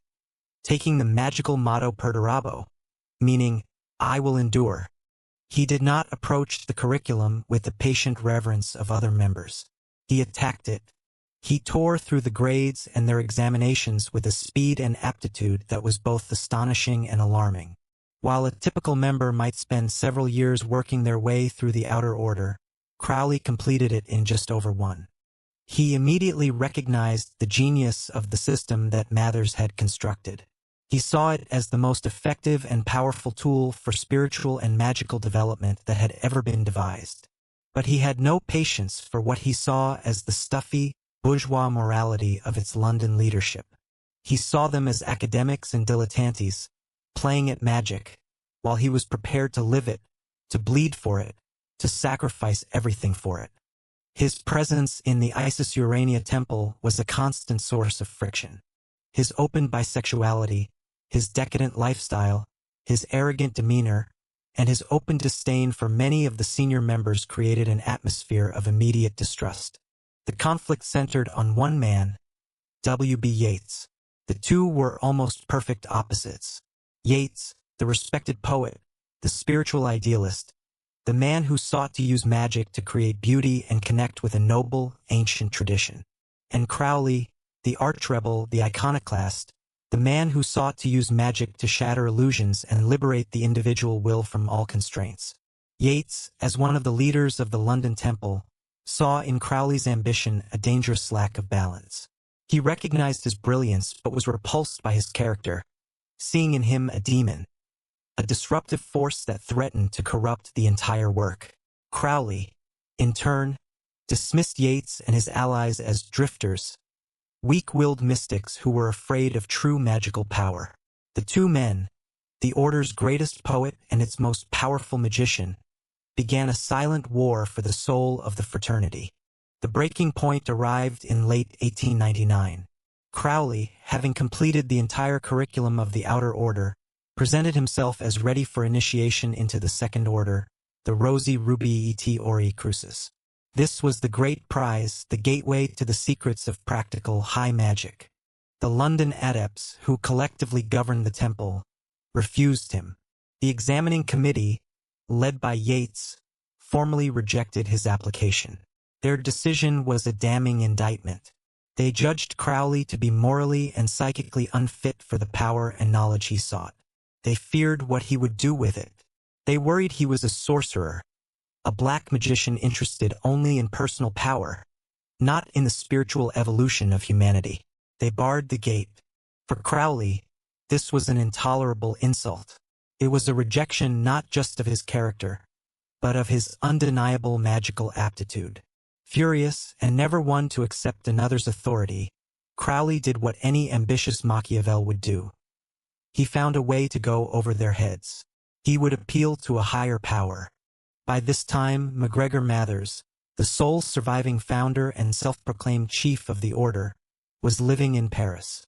taking the magical motto Perdurabo, meaning, "I will endure." He did not approach the curriculum with the patient reverence of other members. He attacked it. He tore through the grades and their examinations with a speed and aptitude that was both astonishing and alarming. While a typical member might spend several years working their way through the Outer Order, Crowley completed it in just over one. He immediately recognized the genius of the system that Mathers had constructed. He saw it as the most effective and powerful tool for spiritual and magical development that had ever been devised. But he had no patience for what he saw as the stuffy, bourgeois morality of its London leadership. He saw them as academics and dilettantes, playing at magic, while he was prepared to live it, to bleed for it, to sacrifice everything for it. His presence in the Isis Urania temple was a constant source of friction. His open bisexuality, his decadent lifestyle, his arrogant demeanor, and his open disdain for many of the senior members created an atmosphere of immediate distrust. The conflict centered on one man, W.B. Yeats. The two were almost perfect opposites. Yeats, the respected poet, the spiritual idealist, the man who sought to use magic to create beauty and connect with a noble, ancient tradition. And Crowley, the arch-rebel, the iconoclast, the man who sought to use magic to shatter illusions and liberate the individual will from all constraints. Yeats, as one of the leaders of the London Temple, saw in Crowley's ambition a dangerous lack of balance. He recognized his brilliance but was repulsed by his character, seeing in him a demon, a disruptive force that threatened to corrupt the entire work. Crowley, in turn, dismissed Yeats and his allies as drifters, weak-willed mystics who were afraid of true magical power. The two men, the Order's greatest poet and its most powerful magician, began a silent war for the soul of the fraternity. The breaking point arrived in late 1899. Crowley, having completed the entire curriculum of the Outer Order, presented himself as ready for initiation into the Second Order, the Rosae Rubii et Ori Crucis. This was the great prize, the gateway to the secrets of practical high magic. The London adepts, who collectively governed the temple, refused him. The examining committee, led by Yeats, formally rejected his application. Their decision was a damning indictment. They judged Crowley to be morally and psychically unfit for the power and knowledge he sought. They feared what he would do with it. They worried he was a sorcerer, a black magician interested only in personal power, not in the spiritual evolution of humanity. They barred the gate. For Crowley, this was an intolerable insult. It was a rejection not just of his character, but of his undeniable magical aptitude. Furious and never one to accept another's authority, Crowley did what any ambitious Machiavel would do. he found a way to go over their heads. He would appeal to a higher power. By this time, MacGregor Mathers, the sole surviving founder and self-proclaimed chief of the order, was living in Paris.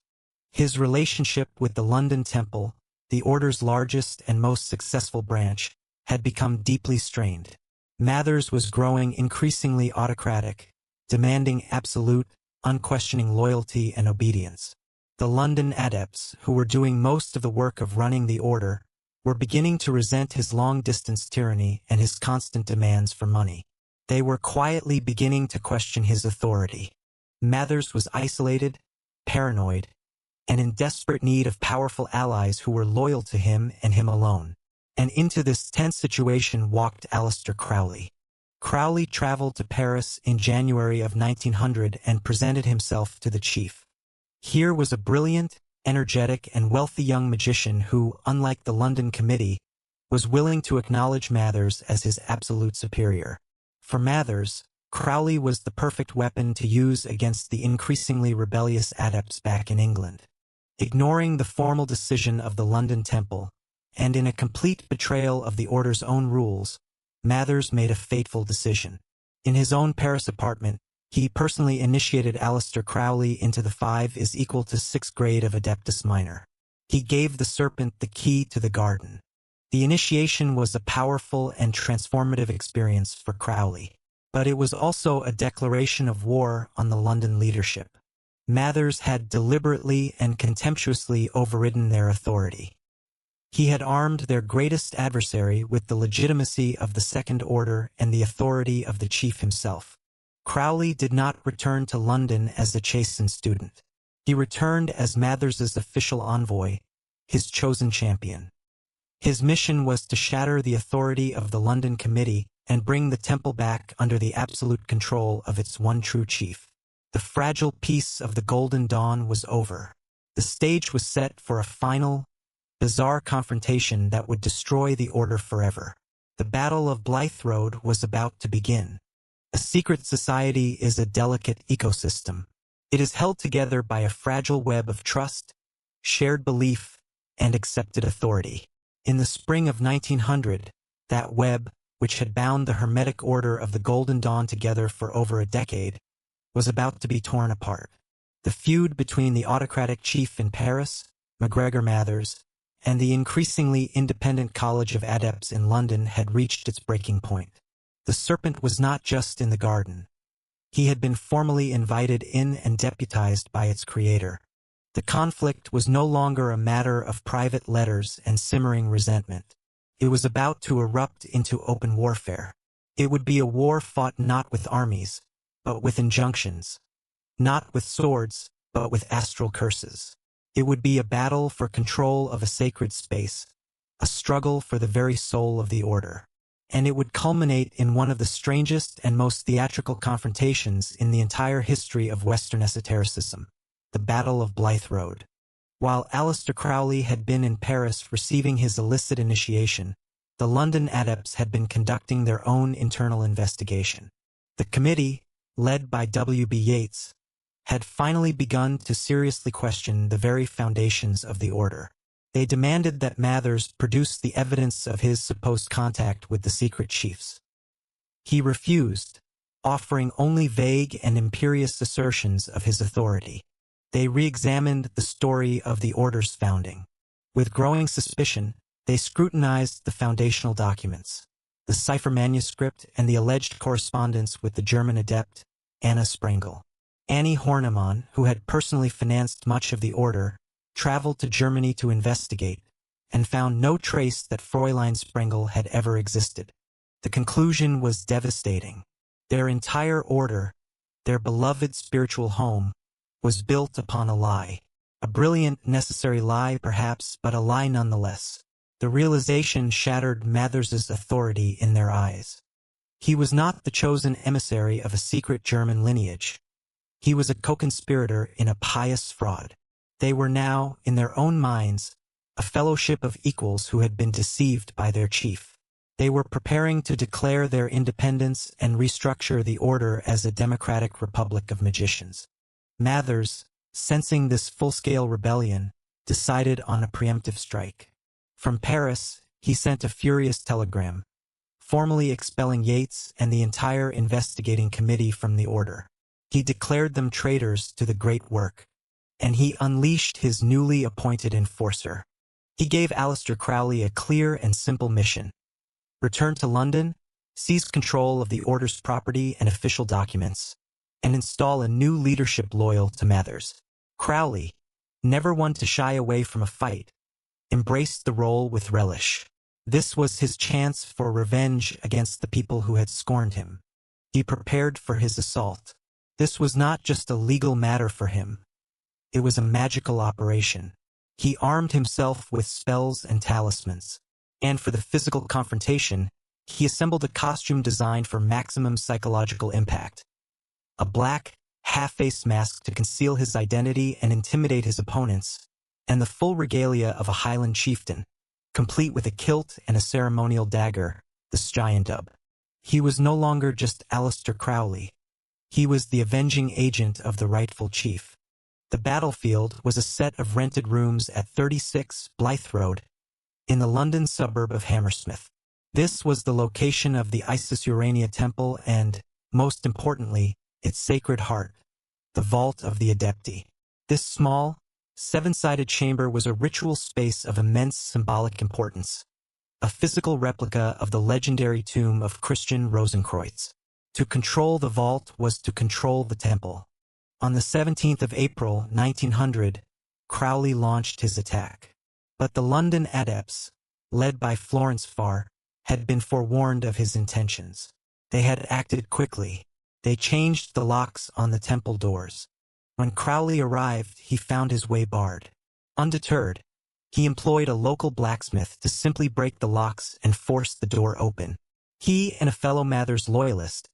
His relationship with the London Temple, the order's largest and most successful branch, had become deeply strained. Mathers was growing increasingly autocratic, demanding absolute, unquestioning loyalty and obedience. The London adepts, who were doing most of the work of running the order, were beginning to resent his long-distance tyranny and his constant demands for money. They were quietly beginning to question his authority. Mathers was isolated, paranoid, and in desperate need of powerful allies who were loyal to him and him alone. And into this tense situation walked Aleister Crowley. Crowley traveled to Paris in January of 1900 and presented himself to the chief. Here was a brilliant, energetic, and wealthy young magician who, unlike the London Committee, was willing to acknowledge Mathers as his absolute superior. For Mathers, Crowley was the perfect weapon to use against the increasingly rebellious adepts back in England. Ignoring the formal decision of the London Temple, and in a complete betrayal of the order's own rules, Mathers made a fateful decision. In his own Paris apartment, he personally initiated Aleister Crowley into the 5 = 6 grade of Adeptus Minor. He gave the serpent the key to the garden. The initiation was a powerful and transformative experience for Crowley, but it was also a declaration of war on the London leadership. Mathers had deliberately and contemptuously overridden their authority. He had armed their greatest adversary with the legitimacy of the Second Order and the authority of the chief himself. Crowley did not return to London as a chastened student. He returned as Mathers's official envoy, his chosen champion. His mission was to shatter the authority of the London Committee and bring the temple back under the absolute control of its one true chief. The fragile peace of the Golden Dawn was over. The stage was set for a final, bizarre confrontation that would destroy the order forever. The Battle of Blythe Road was about to begin. A secret society is a delicate ecosystem. It is held together by a fragile web of trust, shared belief, and accepted authority. In the spring of 1900, that web, which had bound the Hermetic Order of the Golden Dawn together for over a decade, was about to be torn apart. The feud between the autocratic chief in Paris, MacGregor Mathers, and the increasingly independent College of Adepts in London had reached its breaking point. The serpent was not just in the garden. He had been formally invited in and deputized by its creator. The conflict was no longer a matter of private letters and simmering resentment. It was about to erupt into open warfare. It would be a war fought not with armies, but with injunctions. Not with swords, but with astral curses. It would be a battle for control of a sacred space, a struggle for the very soul of the order. And it would culminate in one of the strangest and most theatrical confrontations in the entire history of Western esotericism, the Battle of Blythe Road. While Aleister Crowley had been in Paris receiving his illicit initiation, the London adepts had been conducting their own internal investigation. The committee, led by W.B. Yeats, had finally begun to seriously question the very foundations of the order. They demanded that Mathers produce the evidence of his supposed contact with the secret chiefs. He refused, offering only vague and imperious assertions of his authority. They re-examined the story of the order's founding. With growing suspicion, they scrutinized the foundational documents, the cipher manuscript and the alleged correspondence with the German adept, Anna Sprengel. Annie Hornemann, who had personally financed much of the order, traveled to Germany to investigate, and found no trace that Fräulein Sprengel had ever existed. The conclusion was devastating. Their entire order, their beloved spiritual home, was built upon a lie. A brilliant, necessary lie, perhaps, but a lie nonetheless. The realization shattered Mathers's authority in their eyes. He was not the chosen emissary of a secret German lineage. He was a co-conspirator in a pious fraud. They were now, in their own minds, a fellowship of equals who had been deceived by their chief. They were preparing to declare their independence and restructure the order as a democratic republic of magicians. Mathers, sensing this full-scale rebellion, decided on a preemptive strike. From Paris, he sent a furious telegram, formally expelling Yates and the entire investigating committee from the order. He declared them traitors to the great work, and he unleashed his newly appointed enforcer. He gave Aleister Crowley a clear and simple mission: return to London, seize control of the order's property and official documents, and install a new leadership loyal to Mathers. Crowley, never one to shy away from a fight, embraced the role with relish. This was his chance for revenge against the people who had scorned him. He prepared for his assault. This was not just a legal matter for him. It was a magical operation. He armed himself with spells and talismans, and for the physical confrontation, he assembled a costume designed for maximum psychological impact. A black, half-face mask to conceal his identity and intimidate his opponents, and the full regalia of a Highland chieftain, complete with a kilt and a ceremonial dagger, the Styendub. He was no longer just Aleister Crowley. He was the avenging agent of the rightful chief. The battlefield was a set of rented rooms at 36 Blythe Road, in the London suburb of Hammersmith. This was the location of the Isis Urania Temple and, most importantly, its sacred heart, the Vault of the Adepti. This small, seven-sided chamber was a ritual space of immense symbolic importance, a physical replica of the legendary tomb of Christian Rosenkreutz. To control the vault was to control the temple. On the 17th of April, 1900, Crowley launched his attack. But the London adepts, led by Florence Farr, had been forewarned of his intentions. They had acted quickly. They changed the locks on the temple doors. When Crowley arrived, he found his way barred. Undeterred, he employed a local blacksmith to simply break the locks and force the door open. He and a fellow Mathers loyalist,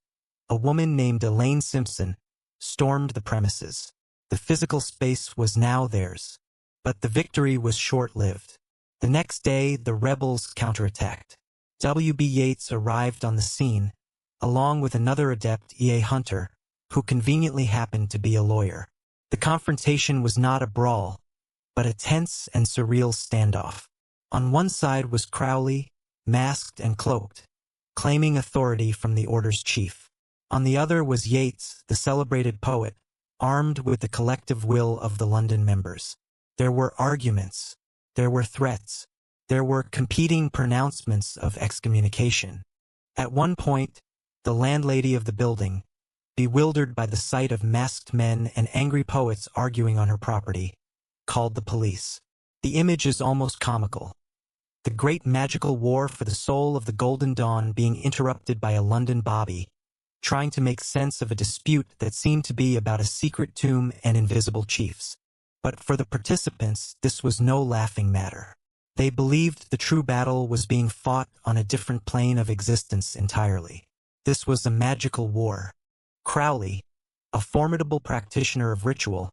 a woman named Elaine Simpson, stormed the premises. The physical space was now theirs, but the victory was short-lived. The next day, the rebels counterattacked. W.B. Yeats arrived on the scene, along with another adept, E.A. Hunter, who conveniently happened to be a lawyer. The confrontation was not a brawl, but a tense and surreal standoff. On one side was Crowley, masked and cloaked, claiming authority from the order's chief. On the other was Yeats, the celebrated poet, armed with the collective will of the London members. There were arguments. There were threats. There were competing pronouncements of excommunication. At one point, the landlady of the building, bewildered by the sight of masked men and angry poets arguing on her property, called the police. The image is almost comical. The great magical war for the soul of the Golden Dawn being interrupted by a London bobby, trying to make sense of a dispute that seemed to be about a secret tomb and invisible chiefs. But for the participants, this was no laughing matter. They believed the true battle was being fought on a different plane of existence entirely. This was a magical war. Crowley, a formidable practitioner of ritual,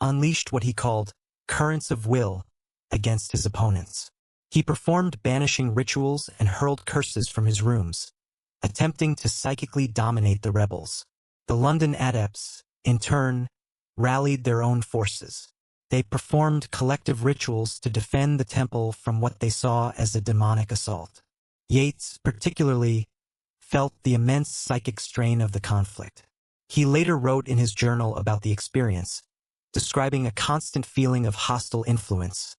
unleashed what he called currents of will against his opponents. He performed banishing rituals and hurled curses from his rooms, attempting to psychically dominate the rebels. The London adepts, in turn, rallied their own forces. They performed collective rituals to defend the temple from what they saw as a demonic assault. Yeats, particularly, felt the immense psychic strain of the conflict. He later wrote in his journal about the experience, describing a constant feeling of hostile influence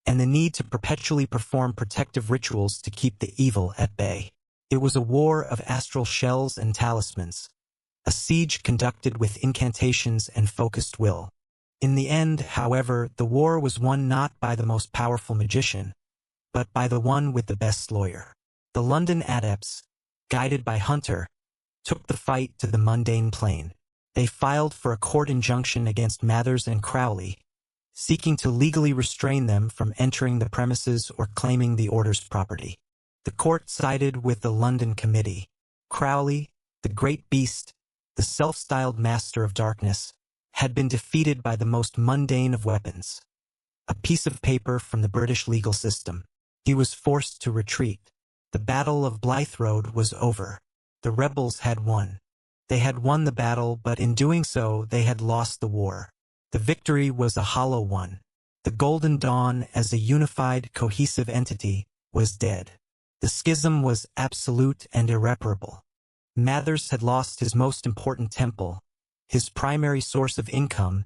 and the need to perpetually perform protective rituals to keep the evil at bay. It was a war of astral shells and talismans, a siege conducted with incantations and focused will. In the end, however, the war was won not by the most powerful magician, but by the one with the best lawyer. The London adepts, guided by Hunter, took the fight to the mundane plane. They filed for a court injunction against Mathers and Crowley, seeking to legally restrain them from entering the premises or claiming the order's property. The court sided with the London Committee. Crowley, the great beast, the self-styled master of darkness, had been defeated by the most mundane of weapons, a piece of paper from the British legal system. He was forced to retreat. The Battle of Blythe Road was over. The rebels had won. They had won the battle, but in doing so, they had lost the war. The victory was a hollow one. The Golden Dawn, as a unified, cohesive entity, was dead. The schism was absolute and irreparable. Mathers had lost his most important temple, his primary source of income,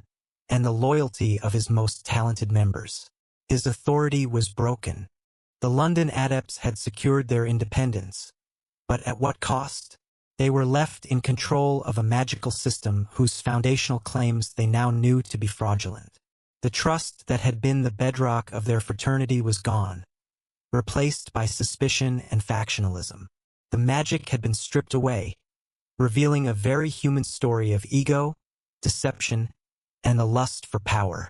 and the loyalty of his most talented members. His authority was broken. The London adepts had secured their independence, but at what cost? They were left in control of a magical system whose foundational claims they now knew to be fraudulent. The trust that had been the bedrock of their fraternity was gone, replaced by suspicion and factionalism. The magic had been stripped away, revealing a very human story of ego, deception, and the lust for power.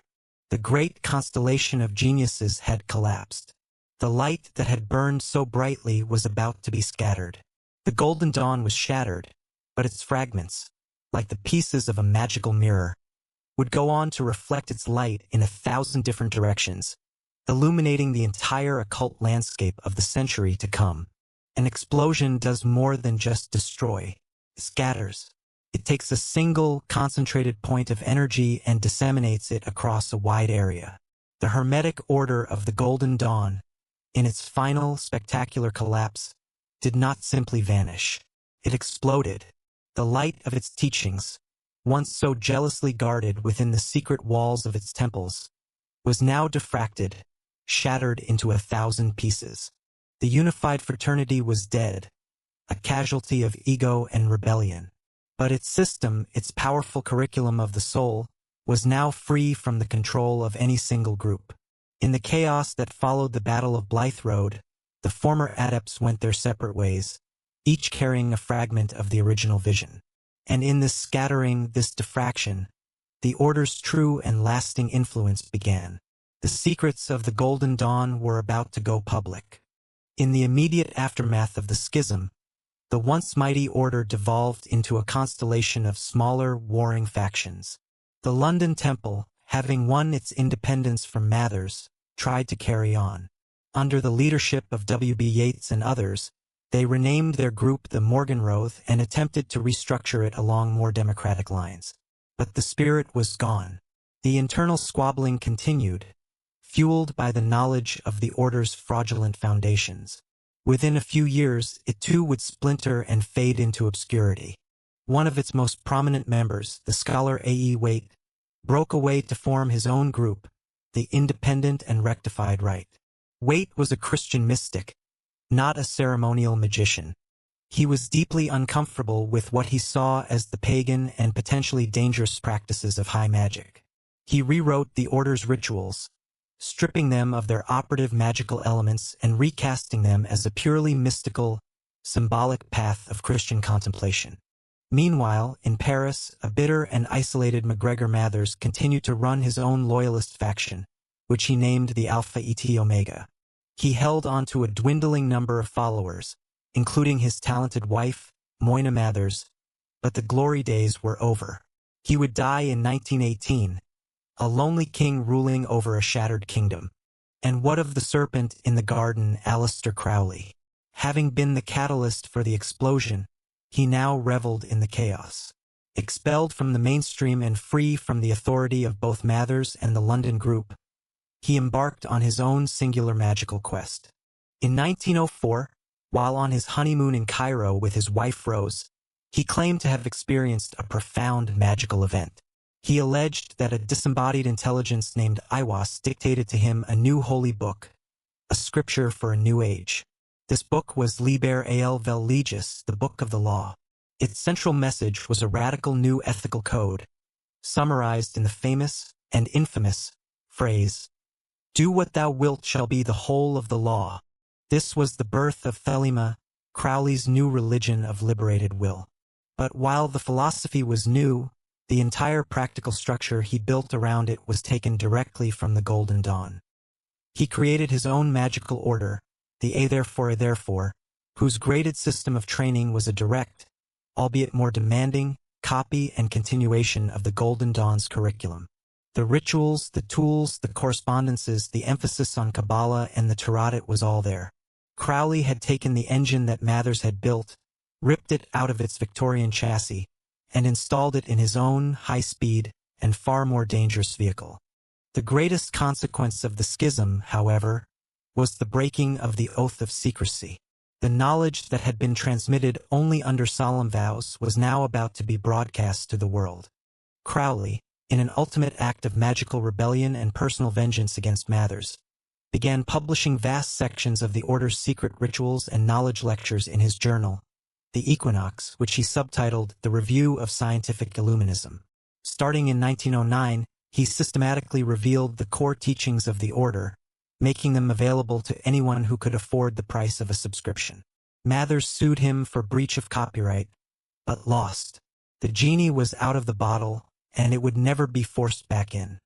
The great constellation of geniuses had collapsed. The light that had burned so brightly was about to be scattered. The Golden Dawn was shattered, but its fragments, like the pieces of a magical mirror, would go on to reflect its light in 1,000 different directions, illuminating the entire occult landscape of the century to come. An explosion does more than just destroy. It scatters. It takes a single, concentrated point of energy and disseminates it across a wide area. The hermetic order of the Golden Dawn, in its final, spectacular collapse, did not simply vanish. It exploded. The light of its teachings, once so jealously guarded within the secret walls of its temples, was now diffracted, shattered into 1,000 pieces. The unified fraternity was dead, a casualty of ego and rebellion. But its system, its powerful curriculum of the soul, was now free from the control of any single group. In the chaos that followed the Battle of Blythe Road, the former adepts went their separate ways, each carrying a fragment of the original vision. And in this scattering, this diffraction, the Order's true and lasting influence began. The secrets of the Golden Dawn were about to go public. In the immediate aftermath of the schism, the once mighty Order devolved into a constellation of smaller, warring factions. The London Temple, having won its independence from Mathers, tried to carry on. Under the leadership of W.B. Yeats and others, they renamed their group the Morgenroth and attempted to restructure it along more democratic lines. But the spirit was gone. The internal squabbling continued, fueled by the knowledge of the Order's fraudulent foundations. Within a few years, it too would splinter and fade into obscurity. One of its most prominent members, the scholar A.E. Waite, broke away to form his own group, the Independent and Rectified Right. Waite was a Christian mystic, not a ceremonial magician. He was deeply uncomfortable with what he saw as the pagan and potentially dangerous practices of high magic. He rewrote the Order's rituals, stripping them of their operative magical elements and recasting them as a purely mystical, symbolic path of Christian contemplation. Meanwhile, in Paris, a bitter and isolated MacGregor Mathers continued to run his own loyalist faction, which he named the Alpha Et Omega. He held on to a dwindling number of followers, including his talented wife, Moyna Mathers, but the glory days were over. He would die in 1918, a lonely king ruling over a shattered kingdom. And what of the serpent in the garden, Aleister Crowley? Having been the catalyst for the explosion, he now reveled in the chaos. Expelled from the mainstream and free from the authority of both Mathers and the London group, he embarked on his own singular magical quest. In 1904, while on his honeymoon in Cairo with his wife Rose, he claimed to have experienced a profound magical event. He alleged that a disembodied intelligence named Iwas dictated to him a new holy book, a scripture for a new age. This book was Liber El Vel Legis, the Book of the Law. Its central message was a radical new ethical code, summarized in the famous and infamous phrase, "Do what thou wilt shall be the whole of the law." This was the birth of Thelema, Crowley's new religion of liberated will. But while the philosophy was new, the entire practical structure he built around it was taken directly from the Golden Dawn. He created his own magical order, the A Therefore, whose graded system of training was a direct, albeit more demanding, copy and continuation of the Golden Dawn's curriculum. The rituals, the tools, the correspondences, the emphasis on Kabbalah and the Tarot was all there. Crowley had taken the engine that Mathers had built, ripped it out of its Victorian chassis, and installed it in his own high-speed and far more dangerous vehicle. The greatest consequence of the schism, however, was the breaking of the oath of secrecy. The knowledge that had been transmitted only under solemn vows was now about to be broadcast to the world. Crowley, in an ultimate act of magical rebellion and personal vengeance against Mathers, began publishing vast sections of the order's secret rituals and knowledge lectures in his journal, The Equinox, which he subtitled The Review of Scientific Illuminism. Starting in 1909, he systematically revealed the core teachings of the order, making them available to anyone who could afford the price of a subscription. Mathers sued him for breach of copyright, but lost. The genie was out of the bottle, and it would never be forced back in.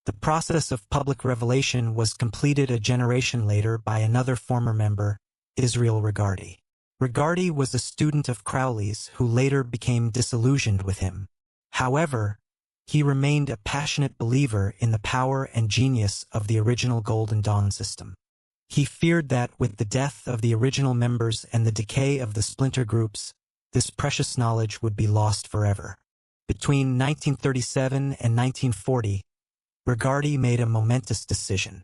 The process of public revelation was completed a generation later by another former member, Israel Regardie. Regardie was a student of Crowley's who later became disillusioned with him. However, he remained a passionate believer in the power and genius of the original Golden Dawn system. He feared that with the death of the original members and the decay of the splinter groups, this precious knowledge would be lost forever. Between 1937 and 1940, Regardie made a momentous decision.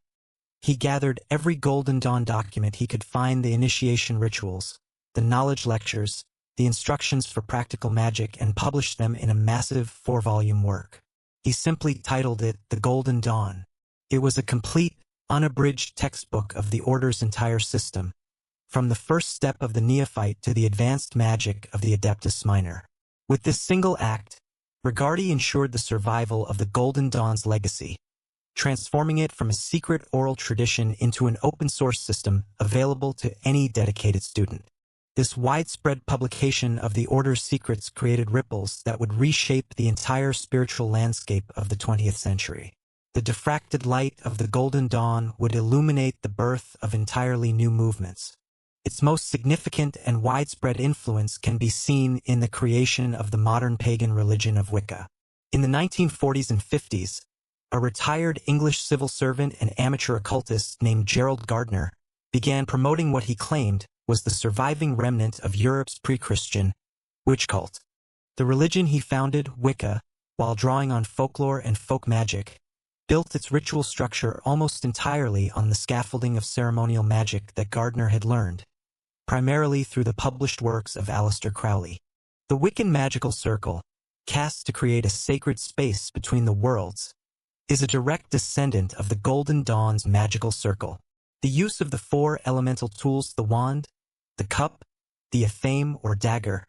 He gathered every Golden Dawn document he could find, the initiation rituals, the knowledge lectures, the instructions for practical magic, and published them in a massive 4-volume work. He simply titled it The Golden Dawn. It was a complete, unabridged textbook of the Order's entire system, from the first step of the neophyte to the advanced magic of the Adeptus Minor. With this single act, Regardie ensured the survival of the Golden Dawn's legacy, transforming it from a secret oral tradition into an open-source system available to any dedicated student. This widespread publication of the Order's secrets created ripples that would reshape the entire spiritual landscape of the 20th century. The diffracted light of the Golden Dawn would illuminate the birth of entirely new movements. Its most significant and widespread influence can be seen in the creation of the modern pagan religion of Wicca. In the 1940s and 50s, a retired English civil servant and amateur occultist named Gerald Gardner began promoting what he claimed was the surviving remnant of Europe's pre-Christian witch cult. The religion he founded, Wicca, while drawing on folklore and folk magic, built its ritual structure almost entirely on the scaffolding of ceremonial magic that Gardner had learned, primarily through the published works of Aleister Crowley. The Wiccan magical circle, cast to create a sacred space between the worlds, is a direct descendant of the Golden Dawn's magical circle. The use of the 4 elemental tools, the wand, the cup, the athame or dagger,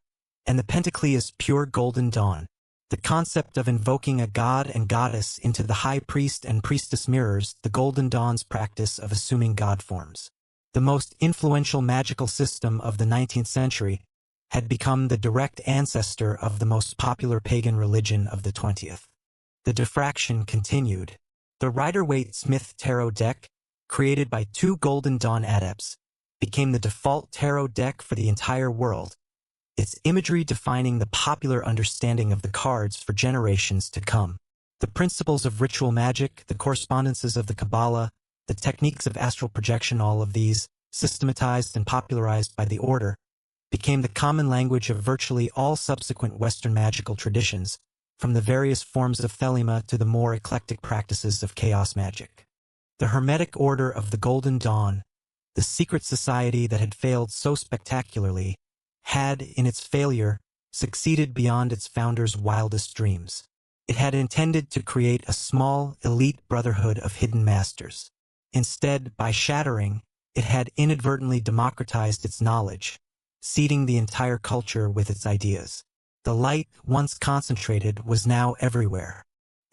and the pentacles is pure Golden Dawn. The concept of invoking a god and goddess into the high priest and priestess mirrors the Golden Dawn's practice of assuming god forms. The most influential magical system of the 19th century had become the direct ancestor of the most popular pagan religion of the 20th. The diffraction continued. The Rider-Waite-Smith tarot deck, created by 2 Golden Dawn adepts, became the default tarot deck for the entire world, its imagery defining the popular understanding of the cards for generations to come. The principles of ritual magic, the correspondences of the Kabbalah, the techniques of astral projection, all of these, systematized and popularized by the Order, became the common language of virtually all subsequent Western magical traditions, from the various forms of Thelema to the more eclectic practices of chaos magic. The Hermetic Order of the Golden Dawn, the secret society that had failed so spectacularly, had, in its failure, succeeded beyond its founder's wildest dreams. It had intended to create a small, elite brotherhood of hidden masters. Instead, by shattering, it had inadvertently democratized its knowledge, seeding the entire culture with its ideas. The light, once concentrated, was now everywhere.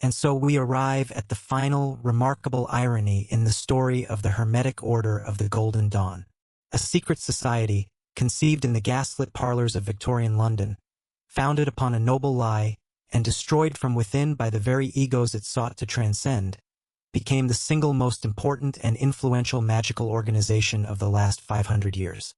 And so we arrive at the final, remarkable irony in the story of the Hermetic Order of the Golden Dawn, a secret society conceived in the gaslit parlors of Victorian London, founded upon a noble lie, and destroyed from within by the very egos it sought to transcend, became the single most important and influential magical organization of the last 500 years.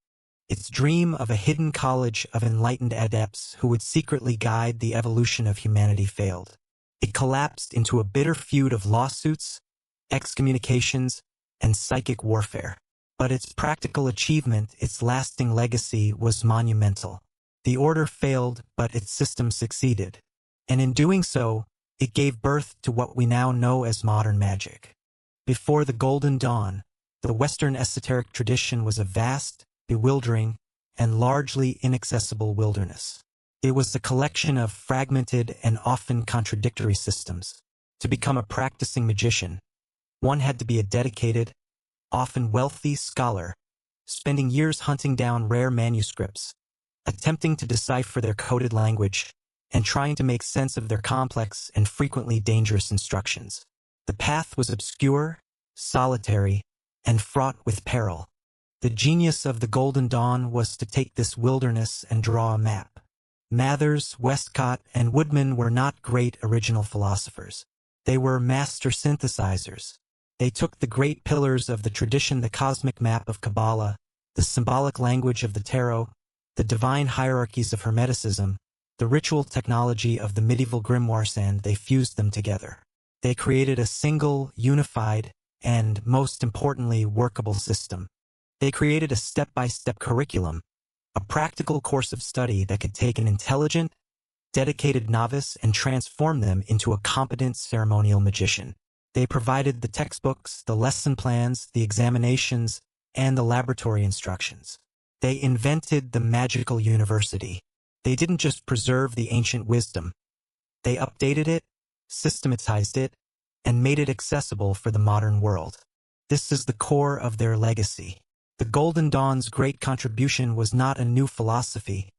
Its dream of a hidden college of enlightened adepts who would secretly guide the evolution of humanity failed. It collapsed into a bitter feud of lawsuits, excommunications, and psychic warfare. But its practical achievement, its lasting legacy, was monumental. The Order failed, but its system succeeded. And in doing so, It gave birth to what we now know as modern magic. Before the Golden Dawn, the Western esoteric tradition was a vast, bewildering, and largely inaccessible wilderness. It was a collection of fragmented and often contradictory systems. To become a practicing magician, one had to be a dedicated, often wealthy scholar, spending years hunting down rare manuscripts, attempting to decipher their coded language, and trying to make sense of their complex and frequently dangerous instructions. The path was obscure, solitary, and fraught with peril. The genius of the Golden Dawn was to take this wilderness and draw a map. Mathers, Westcott, and Woodman were not great original philosophers. They were master synthesizers. They took the great pillars of the tradition, the cosmic map of Kabbalah, the symbolic language of the tarot, the divine hierarchies of Hermeticism, the ritual technology of the medieval grimoires, and they fused them together. They created a single, unified, and, most importantly, workable system. They created a step-by-step curriculum, a practical course of study that could take an intelligent, dedicated novice and transform them into a competent ceremonial magician. They provided the textbooks, the lesson plans, the examinations, and the laboratory instructions. They invented the magical university. They didn't just preserve the ancient wisdom. They updated it, systematized it, and made it accessible for the modern world. This is the core of their legacy. The Golden Dawn's great contribution was not a new philosophy,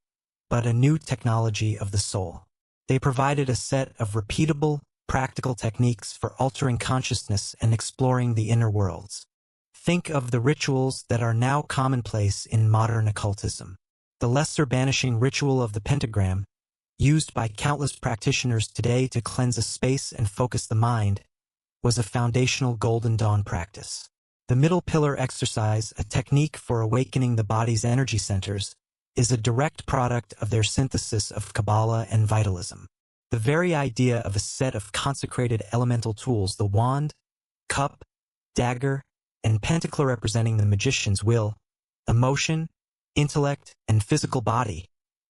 but a new technology of the soul. They provided a set of repeatable, practical techniques for altering consciousness and exploring the inner worlds. Think of the rituals that are now commonplace in modern occultism. The lesser banishing ritual of the pentagram, used by countless practitioners today to cleanse a space and focus the mind, was a foundational Golden Dawn practice. The middle pillar exercise, a technique for awakening the body's energy centers, is a direct product of their synthesis of Kabbalah and vitalism. The very idea of a set of consecrated elemental tools, the wand, cup, dagger, and pentacle representing the magician's will, emotion, intellect, and physical body,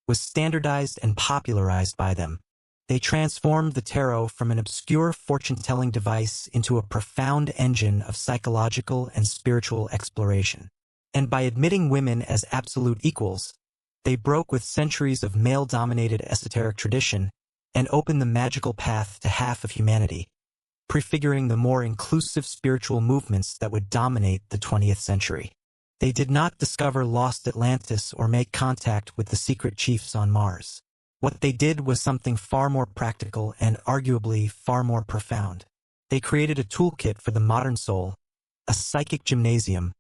was standardized and popularized by them. They transformed the tarot from an obscure fortune-telling device into a profound engine of psychological and spiritual exploration. And by admitting women as absolute equals, they broke with centuries of male-dominated esoteric tradition and opened the magical path to half of humanity, prefiguring the more inclusive spiritual movements that would dominate the 20th century. They did not discover lost Atlantis or make contact with the secret chiefs on Mars. What they did was something far more practical and arguably far more profound. They created a toolkit for the modern soul, a psychic gymnasium,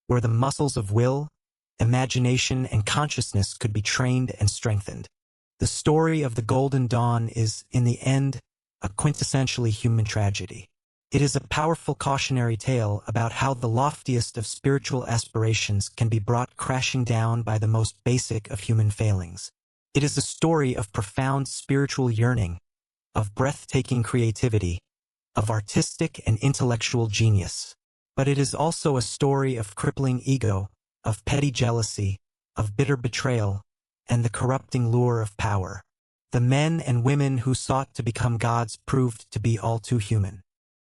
where the muscles of will, imagination, and consciousness could be trained and strengthened. The story of the Golden Dawn is, in the end, a quintessentially human tragedy. It is a powerful cautionary tale about how the loftiest of spiritual aspirations can be brought crashing down by the most basic of human failings. It is a story of profound spiritual yearning, of breathtaking creativity, of artistic and intellectual genius. But it is also a story of crippling ego, of petty jealousy, of bitter betrayal, and the corrupting lure of power. The men and women who sought to become gods proved to be all too human.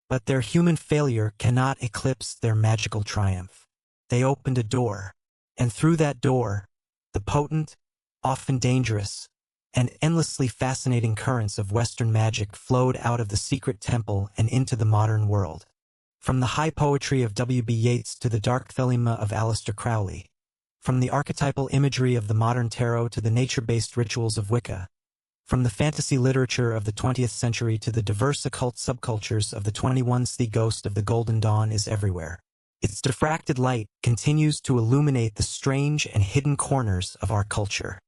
But their human failure cannot eclipse their magical triumph. They opened a door, and through that door, the potent, often dangerous, and endlessly fascinating currents of Western magic flowed out of the secret temple and into the modern world. From the high poetry of W.B. Yeats to the dark thelema of Aleister Crowley, from the archetypal imagery of the modern tarot to the nature-based rituals of Wicca, from the fantasy literature of the 20th century to the diverse occult subcultures of the 21st, the ghost of the Golden Dawn is everywhere. Its diffracted light continues to illuminate the strange and hidden corners of our culture.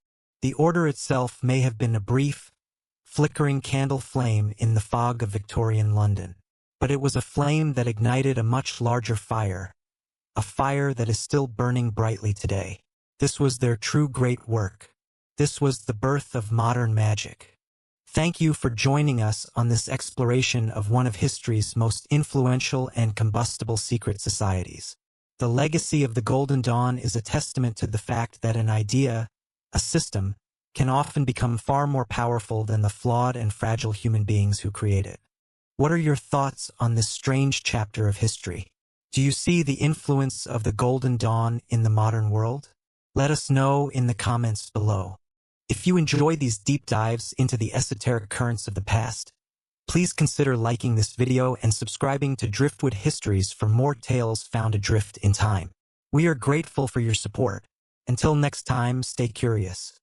The order itself may have been a brief, flickering candle flame in the fog of Victorian London, but it was a flame that ignited a much larger fire, a fire that is still burning brightly today. This was their true great work. This was the birth of modern magic. Thank you for joining us on this exploration of one of history's most influential and combustible secret societies. The legacy of the Golden Dawn is a testament to the fact that an idea, a system, can often become far more powerful than the flawed and fragile human beings who create it. What are your thoughts on this strange chapter of history? Do you see the influence of the Golden Dawn in the modern world? Let us know in the comments below. If you enjoy these deep dives into the esoteric currents of the past, please consider liking this video and subscribing to Driftwood Histories for more tales found adrift in time. We are grateful for your support. Until next time, stay curious.